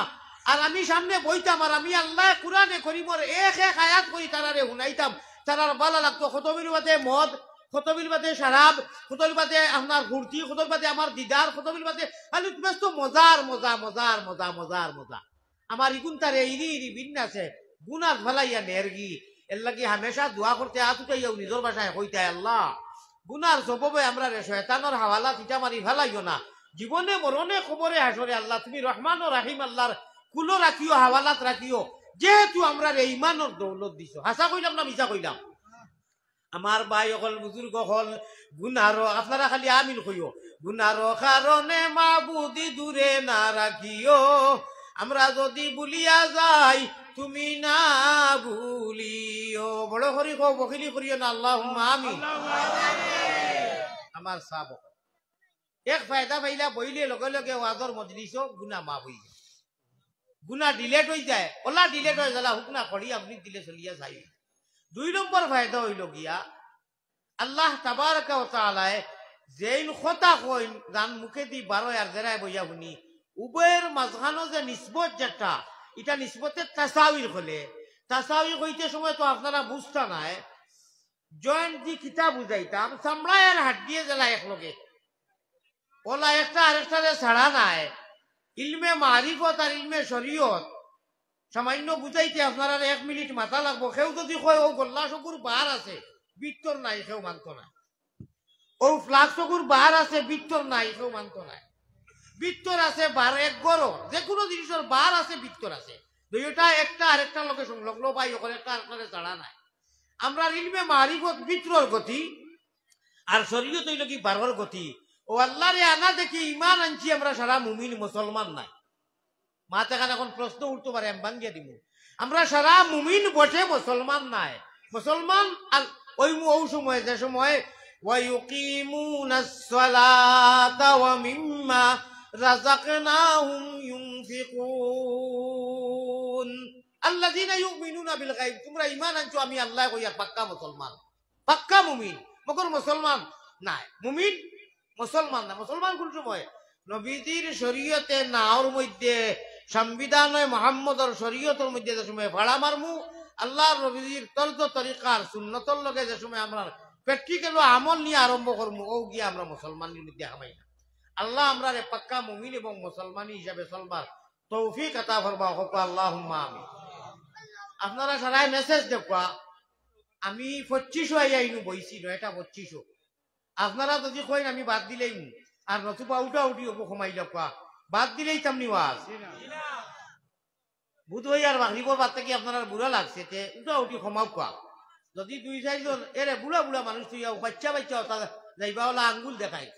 আর আমি সামনে বইতাম আর আমি আল্লাহ কুরআনে করিমর এক এক আয়াত করি তারারে শুনাইতাম তারার ভালো লাগতো খতবির বাদে মদ খতবির বাদে শারাব খতবির বাদে আপনার ঘুরতি খতবির বাদে আমার দিদার খতবির বাদে খালি ব্যস্ত মজার মজা মজার মজা মজার মজা আমার ইগুন তারে ইরি ইরি বিন্যাসে গুনার ফেলাইয়া নেরগি এর লাগি হামেশা দোয়া করতে আতুটাইয়াও নিজের বাসায় হইতে আল্লাহ গুনার সববে আমরা রে শয়তানের হাওয়ালা চিটা মারি ফেলাইও না জীবনে মরণে খবরে হাসরে আল্লাহ তুমি রহমান ও রাহিম আল্লাহর কুলো রাখিও হাওয়ালাত রাখিও যেহেতু আমরা রে ইমানের দৌলত দিছো হাসা কইলাম না মিছা কইলাম আমার ভাই হল বুজুর্গ হল গুনারো আপনারা খালি আমিন কইও গুনারো কারণে মাবুদি দূরে না রাখিও আমরা যদি ভুলিয়া যাই তুমি না ভুলিও বড় করি কো বকিলি করিও না আল্লাহুম্মা আমিন আমার সাব এক ফায়দা পাইলা বইলে লগে লগে ওয়াজর মজলিসও গুনাহ মাফ হই যায় গুনাহ ডিলেট হই যায় ওলা ডিলেট হয়ে গেলা হুকনা করি আপনি দিলে চলিয়া যাই দুই নম্বর ফায়দা হইল গিয়া আল্লাহ তাবারক ওয়া তাআলা যেইন কথা কইন গান মুখে দি 12 আর জেরায় বইয়া শুনি উভয়ের মাঝখানো যে নিসবত যেটা এটা নিসবতে তাসাউর হলে তাসাউর হইতে সময় তো আপনারা বুঝতা নাই জয়েন্ট দি কিতাব বুঝাইতাম চামড়ায়ের হাত দিয়ে জেলা একলগে ওলা একটা আরেকটারে ছাড়া নাই ইলমে মারিফত আর ইলমে শরীয়ত সামান্য বুঝাইতে আপনারা 1 মিনিট মাথা লাগবো কেউ যদি কয় ও গোল্লা চকুর বার আছে বিত্তর নাই কেউ মানত না ও ফ্লাক চকুর বার আছে বিত্তর নাই কেউ মানত নাই বিত্তর আছে বার এক গড় যে কোনো জিনিসের বার আছে বিত্তর আছে দুইটা একটা আরেকটা লোকে সংলগ্ন পাই ওখানে একটা আরেকটারে ছাড়া নাই আমরা ইলমে মারিফত বিত্তর গতি আর শরীয়ত হইল কি বারর গতি ও আল্লাহরে আনা দেখি ইমান আনছি আমরা সারা মুমিন মুসলমান নাই মাথা খান এখন প্রশ্ন উঠতে পারে আমি বাঙ্গিয়ে দিব আমরা সারা মুমিন বসে মুসলমান নাই মুসলমান ওই সময় যে সময় ওয়ায়ুকিমুনাস সালাতা ওয়া মিম্মা রাযাকনাহুম ইউনফিকুন আল্লাযীনা ইউমিনুনা বিল গায়ব তোমরা ঈমান আনছো আমি আল্লাহ কইয়া পাক্কা মুসলমান পাক্কা মুমিন মগর মুসলমান নাই মুমিন মুসলমান না মুসলমান কোন সময় নবীজির শরীয়তে নাওর মধ্যে সংবিধানে মুহাম্মদর শরীয়তের মধ্যে যে সময় ভাড়া মারমু আল্লাহর নবীজির তর্ক তরিকার সুন্নতর লগে যে সময় আমরা প্র্যাকটিক্যাল আমল নিয়ে আরম্ভ করবো ও গিয়ে আমরা মুসলমানের মধ্যে হামাই না আল্লাহ আমরা পাক্কা মুমিন এবং মুসলমান হিসাবে চলবার তৌফিক আতা ফরমাও আল্লাহুম্মা আমিন আপনারা সারাই মেসেজ দেখবা আমি 2500 আইনু বইছি এটা 2500 আপনারা যদি কইন আমি বাদ দিলেই আর নতুবা উঠা উঠি হবো কমাই যাবা বাদ দিলেই তামনি ওয়াজ বুধ হই আর মাগরিবর বাদ থেকে আপনার বুড়া লাগছে তে উঠা উঠি কমাও কোয়া যদি 2-4 জন এরে বুড়া বুড়া মানুষ তুই বাচ্চা বাচ্চা যাইবা ওলা আঙ্গুল দেখায়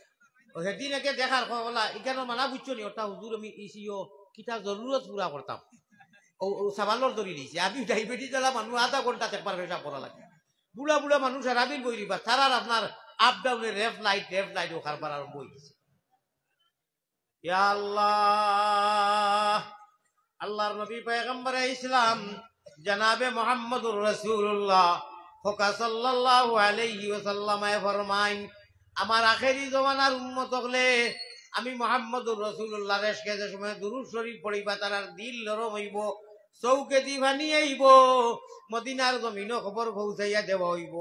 সেদিন একে দেখার ওলা এখানে মানা বুঝছো নি ওটা হুজুর আমি ইসিও কিতা জরুরত পুরা করতাম ও সাবালর ধরি দিয়েছে আমি ডায়াবেটিস জ্বালা মানুষ আধা ঘন্টা একবার পেশাব করা লাগে বুড়া বুড়া মানুষ আর আবির বই দিবা তারার আপনার আপ ডাউনের রেফ লাইট ওখার পাড়ার বই দিছে ইয়া আল্লাহ আল্লাহর নবী পয়গম্বরে ইসলাম জনাবে মুহাম্মদুর রাসূলুল্লাহ ফকা সাল্লাল্লাহু আলাইহি ওয়াসাল্লাম ফরমাইন আমার আখেরি জমানার উম্মত হলে আমি মুহাম্মদুর রাসূলুল্লাহর ইশকে যে সময় দুরূদ শরীফ পড়িবা তার দিল নরম হইব চৌকে দি ভানি আইব মদিনার জমিনও খবর পৌঁছাইয়া দেওয়া হইব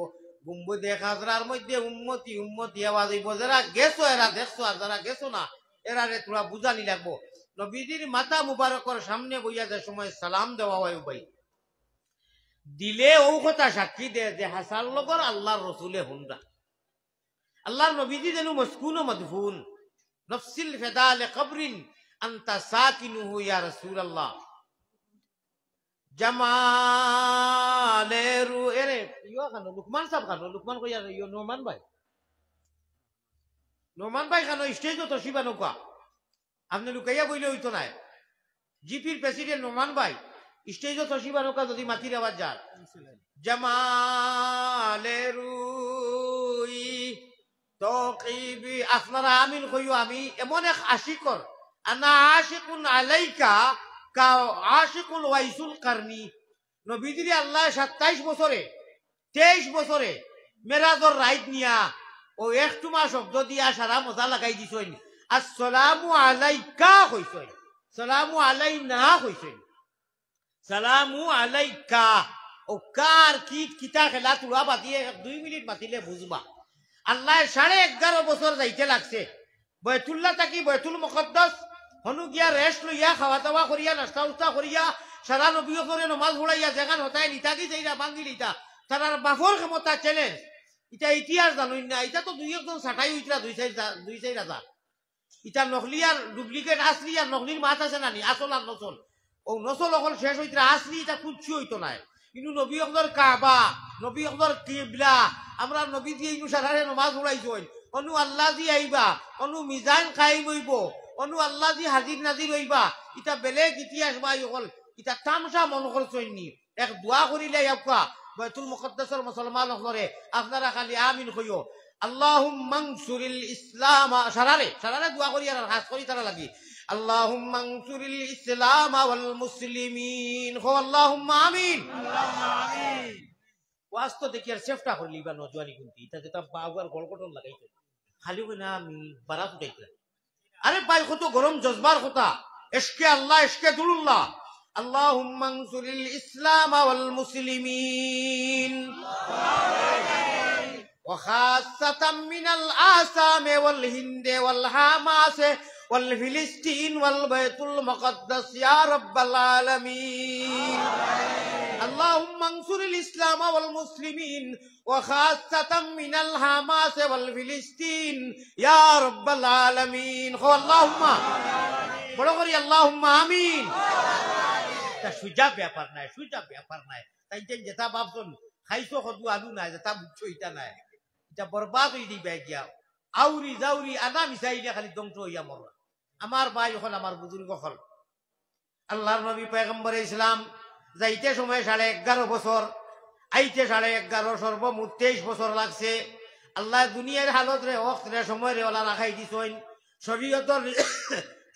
গুম্বদে খাজরার মধ্যে উম্মতি উম্মতি আওয়াজ হইব যারা গেছো এরা দেখছো আর যারা গেছো না এরা রে তোরা বুঝানি লাগবো নবীজির মাথা মুবারকর সামনে বইয়া যে সময় সালাম দেওয়া হয় ভাই দিলে ও কথা সাক্ষী দে যে হাসান লগর আল্লাহর রসুলে হুন্ডা আল্লাহর নবীজি যেন মসকুন ও মদফুন নফসিল ফিদা লিকবরিন আনতা সাকিনুহু ইয়া রাসূলুল্লাহ জামালেরু এরে ইয়া খানো লুকমান সাহেব খানো লুকমান কইয়া ইয়া নোমান ভাই খানো স্টেজ তো শিবা নৌকা আপনি লুকাইয়া বইলে হইতো নাই জিপির প্রেসিডেন্ট নোমান ভাই স্টেজ তো শিবা নৌকা যদি মাতির আওয়াজ যার জামালেরু তকিবি আপনারা আমিন কইও আমি এমন এক আশিকর আনা আশিকুন আলাইকা কা আশিকুল ওয়াইসুল কারনি নবীজি আল্লাহ 27 বছরে 23 বছরে মেরাজর রাইত নিয়া ও একটু মা শব্দ দিয়া সারা মজা লাগাই দিছইন আসসালামু আলাইকা কইছইন সালামু আলাইনা কইছইন সালামু আলাইকা ও কার কি কিতা খেলা তুলা বাদিয়ে 2 মিনিট মাতিলে বুঝবা আল্লাহ 11.5 বছর যাইতে লাগছে বয়তুল্লাহ তাকি বয়তুল মুকদ্দাস হনু গিয়া রেস্ট লইয়া খাওয়া দাওয়া করিয়া নাস্তা উস্তা করিয়া সারা নবী করে নমাজ পড়াইয়া যেখান হতায় নিতাকি যাইরা বাঙ্গি লিতা তারার বাফর ক্ষমতা চ্যালেঞ্জ এটা ইতিহাস জানুই না এটা তো দুই একজন ছাটাই হইতরা দুই চার হাজার এটা নকলি আর ডুপ্লিকেট আসলি আর নকলির মাছ আছে নানি আসল আর নসল ও নসল অকল শেষ হইতরা আসলি এটা কুচ্ছি হইতো নাই কিন্তু নবী অকলর কাবা নবী অকলর কিবলা আমরা নবী দিয়ে সারারে নমাজ পড়াইছই অনু আল্লাহ জি আইবা অনু মিজান কায়েম হইব অনু আল্লাহ জি হাজির নাজির হইবা এটা বেলেগ ইতিহাস ভাই অকল এটা তামসা মন করছইনি এক দোয়া করিলে আপকা বাইতুল মুকদ্দাসের মুসলমান হলরে আপনারা খালি আমিন কইও আল্লাহুম্মা আনসুরিল ইসলাম সারারে দোয়া করি আর হাত করি তারা লাগি আল্লাহুম্মা আনসুরিল ইসলাম ওয়াল মুসলিমিন কো আল্লাহুম্মা আমিন আল্লাহুম্মা আমিন ওয়াস্ত দেখি আর সেফটা করলি বা নজওয়ানি কুন্তি এটা যেটা বাউয়ার গলকটন লাগাইছে খালি কই না আমি বারাত উঠাইতে আরে ভাই কত গরম জজবার কথা ইশকে আল্লাহ ইশকে দুল্লাহ اللهم انصر الإسلام والمسلمين وخاصة من الآثام والهند والحماس والفلسطين والبيت المقدس يا رب العالمين اللهم انصر الإسلام والمسلمين وخاصة من الحماس والفلسطين يا رب العالمين اللهم اللهم آمين সুজা ব্যাপার নাই তাই যেটা ভাবছেন খাইছো কদু আলু নাই যেটা বুঝছো এটা নাই এটা বরবাদ হয়ে দিবে গিয়া আউরি জাউরি আনা মিশাইলে খালি ধ্বংস হইয়া মরা আমার ভাই হল আমার বুজুর্গ হল আল্লাহর নবী পয়গম্বর ইসলাম যাইতে সময় 11.5 বছর আইতে 11.5 সর্বমোট 23 বছর লাগছে আল্লাহ দুনিয়ার হালত রে ওয়াক্ত রে সময় রে ওলা রাখাই দিছইন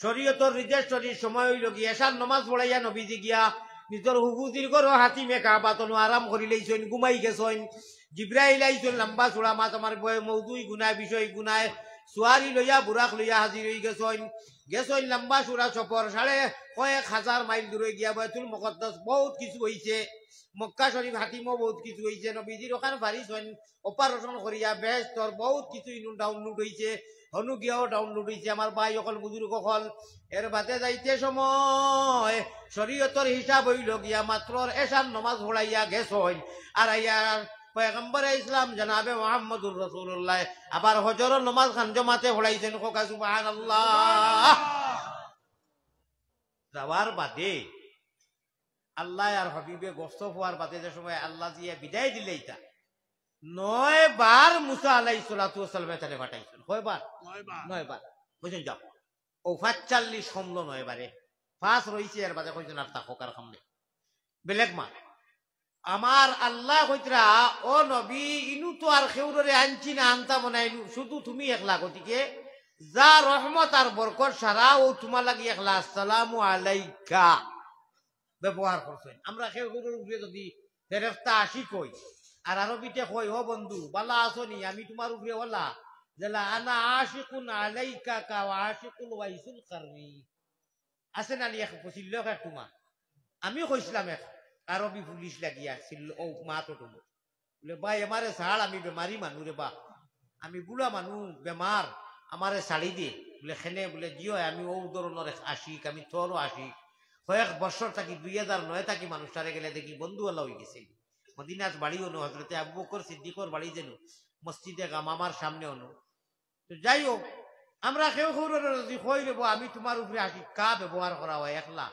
শরীয়তর রিজেস্টরির সময় হইল গিয়া এশার নমাজ পড়াইয়া নবীজি গিয়া নিজের হুবুজির ঘর হাতিমে কাবাতনো আরাম করি লইছেন ঘুমাই গেছেন জিব্রাইল আইছেন লম্বা চূড়া মাত আমার মৌদুই গুনায় বিষয় গুনায় সুয়ারি লইয়া বুরাক লইয়া হাজির হয়ে গেছেন লম্বা চূড়া সফর 1,000 মাইল দূরে গিয়া বাইতুল মুকদ্দাস বহুত কিছু হইছে মক্কা শরীফ হাতিমও বহুত কিছু হইছে নবীজির ওখানে পারিছেন অপারেশন করিয়া বেহস্তর বহুত কিছু ডাউনলোড হইছে হনু গিয়াও ডাউনলোড হয়েছে আমার ভাই অকল বুজুর্গ অকল এর বাদে যাইতে সময় শরীয়তর হিসাব হইল গিয়া মাত্র এশার নমাজ পড়াইয়া গেছই আর পয়গম্বর ইসলাম জনাবে মুহাম্মদুর রাসূলুল্লাহ আবার হজরের নমাজ খান জমাতে পড়াইছেন কোকা সুবহানাল্লাহ যাওয়ার বাদে আল্লাহ আর হাবিবে গস্ত হওয়ার বাদে যে সময় আল্লাহ জিয়া বিদায় দিলে এটা 9 বার মুসা আলাইহিস সালাতু ওয়াস সালাম তারে পাঠাইছেন কয়বার 9 বার বুঝেন যাও ও 45 কমলো 9 বারে 5 রইছে এর বাদে কইছেন আর তাকোকার সামনে বেলেগ মা আমার আল্লাহ কইতরা ও নবী ইনু তো আর খেউরে আনছি না আনতা মনাইলু শুধু তুমি একলা গতিকে যা রহমত আর বরকত সারা ও তোমার লাগি একলা আসসালামু আলাইকা ব্যবহার করছেন আমরা খেউরের উপরে যদি ফেরেশতা আসি কই আর আরবিতে কই ও বন্ধু বালা আসনি আমি তোমার উপরে ওলা জেলা আনা আশিকুন আলাইকা কা আশিকুল ওয়াইসুল কারনি আছে না লিয়া কইছিল কা তোমা আমি কইছিলাম এক আরবি পুলিশ লাগিয়া ছিল ও মাতো তো বলে ভাই আমারে ছাড় আমি বেমারি মানু রে বা আমি বুড়া মানু বেমার আমারে ছাড়ি দে বলে খেনে বলে জিও আমি ও ধরনের আশিক আমি তোরও আশিক কয়েক বছর থাকি 2009 থাকি মানুষটারে গেলে দেখি বন্ধু আল্লাহ হয়ে গেছে মদিনার বাড়ি হনো হজরতে আবু বকর সিদ্দিকর বাড়ি যেন মসজিদে গামামার সামনে হনো তো যাই হোক আমরা কেউ যদি কই দেব আমি তোমার উপরে আকিকা ব্যবহার করা হয় একলা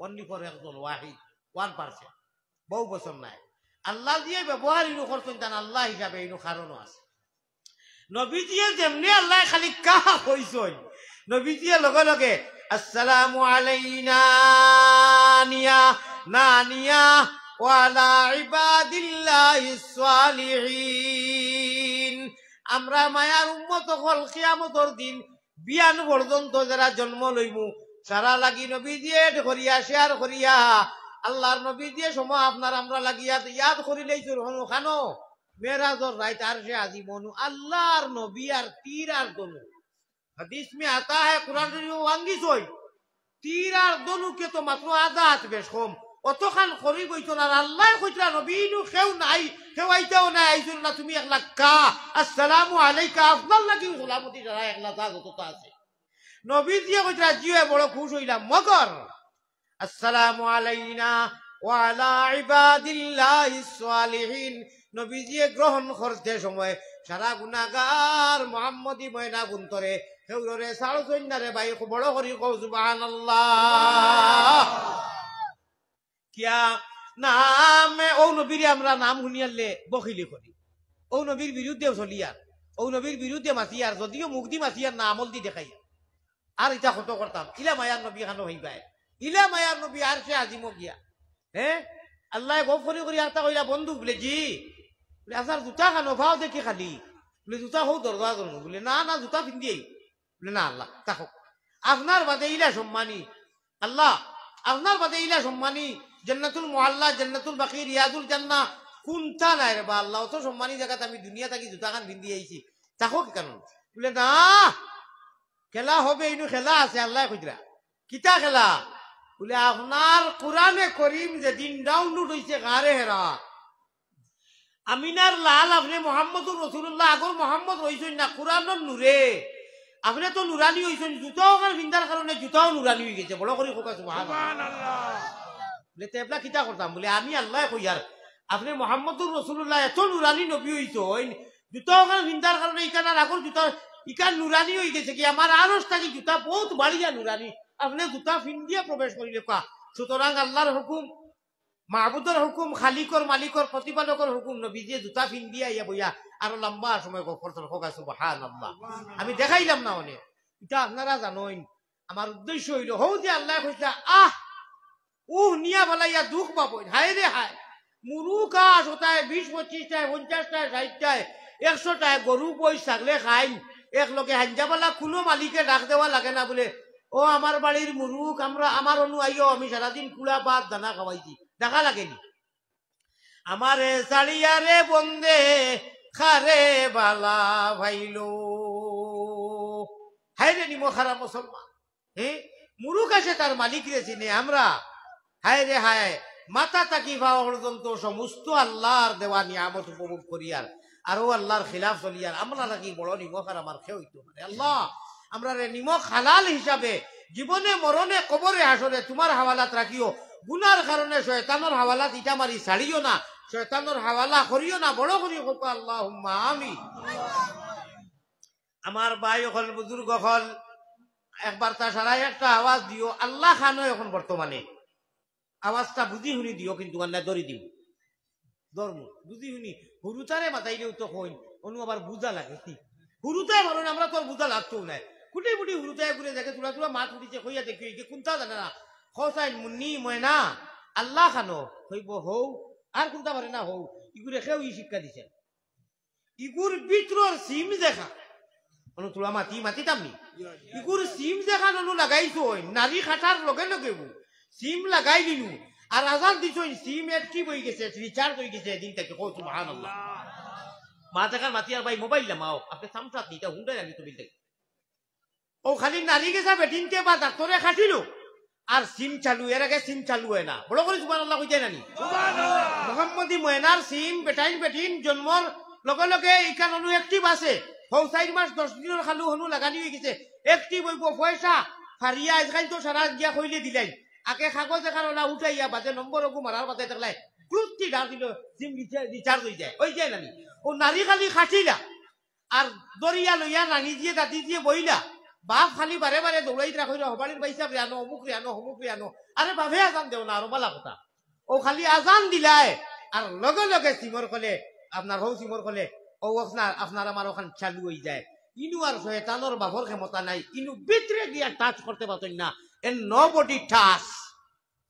অনলি ফর একজন ওয়াহিদ 1%, বহু বছর নাই আল্লাহ দিয়ে ব্যবহার ইনু করছেন জান আল্লাহ হিসাবে ইনু কারণও আছে। নবীজিয়ে যেমনি আল্লাহ খালি কাহা কইছেন নবীজিয়ে লগে লগে আসসালামু আলাইনা নিয়া না নিয়া ওয়ালা ইবাদিল্লাহিস সালিহিন। আমরা মায়ার উম্মত হল কিয়ামতের দিন বিয়ান পর্যন্ত যারা জন্ম লইমু সারা লাগি নবী দিয়ে করিয়া শেয়ার করিয়া আল্লাহর নবী দিয়ে সময় আপনার আমরা লাগিয়া ইয়াদ করিলেই হনু খানো মেরাজর রাইত আর সে আজি মনু আল্লাহর নবী আর তীর আর দনু হাদিস মে আতা है कुरान শরীফে ওয়াঙ্গিস হই তীর আর দনু কে তো মাত্র আধা হাত বেশ কম অতখান করি কইতো না আল্লাহ কইতরা নবী নু কেউ নাই কেউ আইতাও নাই আইছুন না তুমি একলা কা আসসালামু আলাইকা আফদাল লাগি সালামতি যারা একলা তা যত আছে নবী দিয়ে কইতরা জিয়ে বড় খুশ হইলাম মগর আসসালামু আলাইনা ওয়া আলা ইবাদিল্লাহিস সালিহিন নবী দিয়ে গ্রহণ করতে সময় সারা গুনাহগার মুহাম্মদী ময়না গুন্তরে হেউরে সাড় সৈন্যারে ভাই বড় করি কও সুবহানাল্লাহ। কিয়া নামে ও নবীর আমরা নাম শুনিয়ালে বখিলি করি ও নবীর বিরুদ্ধে চলিয়ার ও নবীর বিরুদ্ধে মাতিয়ার যদিও মুগ্ধি মাতিয়ার না আমল দি দেখাই আর এটা কত করতাম ইলা মায়ার নবী খানো হইবাই ইলা মায়ার নবী আর সে আজিম গিয়া হ্যাঁ আল্লাহ গপ করি আর তা কইলা বন্ধু বলে জি বলে আসার জুতা খানো ভাও দেখি খালি বলে জুতা হোক দরজা করবো বলে না না জুতা পিন্দিয়েই বলে না আল্লাহ তাকো আপনার বাদে ইলা সম্মানী আল্লাহ আপনার বাদে ইলা সম্মানী জান্নাতুল মুআল্লা জান্নাতুল বাকি রিয়াদুল জান্নাহ কোনটা নাই রে বা আল্লাহ তো সম্মানী জায়গাতে আমি দুনিয়া থাকি জুতা খান পিন্দি আইছি তাকো কি কারণ বলে না খেলা হবে ইনু খেলা আছে আল্লাহ কইরা কিতা খেলা বলে আপনার কোরআনে করিম যেদিন ডাউনলোড হইছে গারে হেরা আমিনার লাল আপনি মোহাম্মদুর রাসূলুল্লাহ আগর মোহাম্মদ হইছেন না কোরআনের নূরে আপনি তো নুরানি হইছেন জুতাও কার ভিন্দার কারণে জুতাও নুরানি হয়ে গেছে বড় করে কোকা সুবহানাল্লাহ বলে তেবলা কিতা করতাম বলে আমি আল্লাহ কইয়ার আপনি মোহাম্মদুর রাসূলুল্লাহ এত নুরানি নবী হইছেন জুতাও কার ভিন্দার কারণে ইকানার আগর জুতা ইকান নুরানি হয়ে গেছে কি আমার আরশ থাকি জুতা বহুত বাড়িয়া নুরানি আপনি জুতা ফিন্দিয়া প্রবেশ করিলে কা সুতরাং আল্লাহর হুকুম মাহবুদের হুকুম খালিকর মালিকর প্রতিপালকর হুকুম নবী দিয়ে জুতা ফিন্দিয়া ইয়া বইয়া আরো লম্বা সময় করতেন হোকা সুবহানাল্লাহ আমি দেখাইলাম না অনেক এটা আপনারা জানেন আমার উদ্দেশ্য হইল হৌ যে আল্লাহ কইতা আহ নিয়া বলাইয়া দুঃখ পাবো হায় রে হায় মুরুকা শতায় 20-25টায় 50টায় 60টায় 100টায় গরু বই ছাগলে খাই এক লগে হাঞ্জাবালা কোনো মালিকে ডাক দেওয়া লাগে না বলে ও আমার বাড়ির মুরুখ আমরা আমার অনু আইও আমি সারাদিন কুড়া ভাত দানা খাওয়াইছি দেখা লাগেনি আমারে সাড়িয়ারে বন্দে খারে বালা ভাইলো হায় রে নিমো খারাপ মুসলমান হ্যাঁ মুরুখ আসে তার মালিক রে চিনে আমরা হায় রে হায় মাথা তাকি ভাও পর্যন্ত সমস্ত আল্লাহর দেওয়া নিয়ামত উপভোগ করিয়ার আর ও আল্লাহর খিলাফ চলিয়ার আমরা নাকি বড় নিমখ আর আমার খেয়ে হইতো পারে আল্লাহ আমরা রে নিমখ হালাল হিসাবে জীবনে মরণে কবরে হাসরে তোমার হাওয়ালাত রাখিও গুনার কারণে শয়তানের হাওয়ালাত ইটা মারি ছাড়িও না শয়তানের হাওয়ালা করিও না বড় করি হোক আল্লাহুম্মা আমিন। আমার ভাই হল বুজুর্গ হল একবার তা সারাই একটা আওয়াজ দিও আল্লাহ খানো এখন বর্তমানে আওয়াজটা বুঝি শুনি দিও কিন্তু আল্লাহ দরি দিও ধর্ম বুঝি শুনি হুরুতারে মাতাইলেও তো হইন অনু আবার বুঝা লাগে হুরুতায় ভালো না আমরা তোর বুঝা লাগতো না কুটি বুটি হুরুতায় ঘুরে দেখে তোরা তোরা মাছ উঠিছে কইয়া দেখি কোনটা জানে না খসাইন মুন্নি ময়না আল্লাহ খানো হইব হৌ আর কোনটা পারে না হৌ ইগুরে খেয়েও ই শিক্ষা দিছে ইগুর ভিতর সিম দেখা অনু তোলা মাতি মাতিতামনি ইগুর সিম দেখা ননু লাগাইছো নারী খাটার লগে লগে সিম লাগাই দিনু আর আজান দিছো সিম একটিভ হয়ে গেছে রিচার্জ হয়ে গেছে এদিন থেকে কো সুবহানাল্লাহ মা দেখার মাতিয়ার ভাই মোবাইল নামাও আপনি সামসাত নিটা হুন্ডাই আনি তুমি দেখ ও খালি নারী গেছা বেটিনতে বা ডাক্তারে খাটিলো আর সিম চালু এর আগে সিম চালু হয় না বড় করে সুবহানাল্লাহ কইতে নানি সুবহানাল্লাহ মুহাম্মদি ময়নার সিম বেটাইন বেটিন জন্মর লগে লগে ইকান অনু একটিভ আছে হৌ 4 মাস 10 দিনের খালু হনু লাগানি হয়ে গেছে একটিভ হইব পয়সা ফারিয়া আজকাল তো সারা গিয়া কইলে দিলাই আগে কাগজ এখানে উঠাইয়া বাজে নম্বর ওগু মারার বাজে দেখলাই ক্লুস্তি ডাল দিল সিম রিচার্জ হয়ে যায় ওই যায় নানি ও নারী খালি খাটিলা আর দরিয়া লইয়া নানি দিয়ে দাদি দিয়ে বইলা বাপ খালি বারে বারে দৌড়াই রাখো হবাড়ির বাইসাব রে আনো অমুক রে আনো হমুক রে আনো আরে বাপে আজান দেও না আরো বালা কথা ও খালি আজান দিলাই আর লগে লগে সিমর কলে আপনার হৌ সিমর কলে ও আপনার আমার ওখান চালু হয়ে যায় ইনু আর শয়তানোর বাপর ক্ষমতা নাই ইনু ভিতরে গিয়া টাচ করতে পারতেন না এর নো বডি টাচ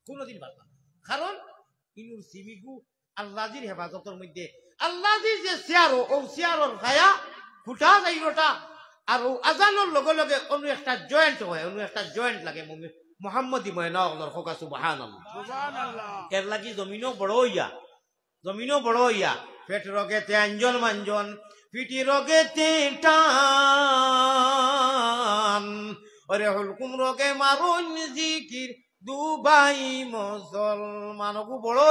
কোনোদিন পারতাম না। কারণ ইনুর সিমিগু আল্লাহজির হেফাজতের মধ্যে আল্লাহজির যে চেয়ারও ও চেয়ারর গায়া ফুটা যাইরটা আর ও আজানোর লগে লগে অন্য একটা জয়েন্ট হয় অন্য একটা জয়েন্ট লাগে মোহাম্মদী ময়না হোকা সুবহানাল্লাহ এর লাগি জমিনও বড় হইয়া পেট রগেতে আঞ্জন মাঞ্জন পিটি রগেতে টান ওরে হুলকুম রগে মারুন জিকির দুবাই মুসলমানকু বড়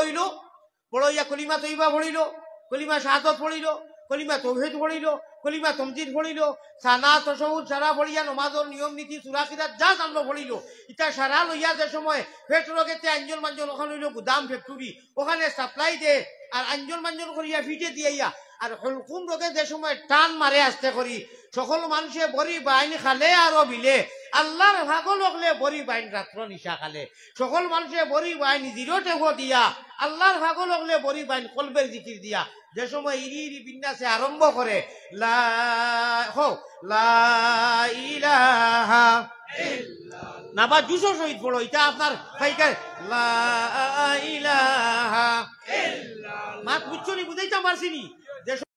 হইয়া কলিমা তৈবা পড়িল কলিমা শাহাদত পড়িল কলিমা তৌহিদ পড়িল কলিমা তমজিদ পড়িল সানা তশহুদ সারা পড়িয়া নমাজের নিয়ম নীতি সূরা কিতাব যা জানলো পড়িল ইটা সারা লইয়া যে সময় পেট রগেতে আঞ্জন মাঞ্জন ওখানে হইল গুদাম ফ্যাক্টরি ওখানে সাপ্লাই দে আর আঞ্জন মাঞ্জন করিয়া ফিটে দিয়াইয়া আর হলকুম রোগে যে সময় টান মারে আসতে করি সকল মানুষে বড়ি বাইন খালে আরো বিলে আল্লাহর ভাগল হলে বড়ি বাইন রাত্র নিশা খালে সকল মানুষে বড়ি বাইন জিরো টেকো দিয়া আল্লাহর ভাগল হলে বড়ি বাইন কলবের জিকির দিয়া যে সময় ইরি ইরি বিন্যাসে আরম্ভ করে লা ইলাহা নাবা দুশো শহীদ পড়ো এটা আপনার ফাইকার লা ইলাহা মা বুঝছো নি বুঝাইতে পারছিনি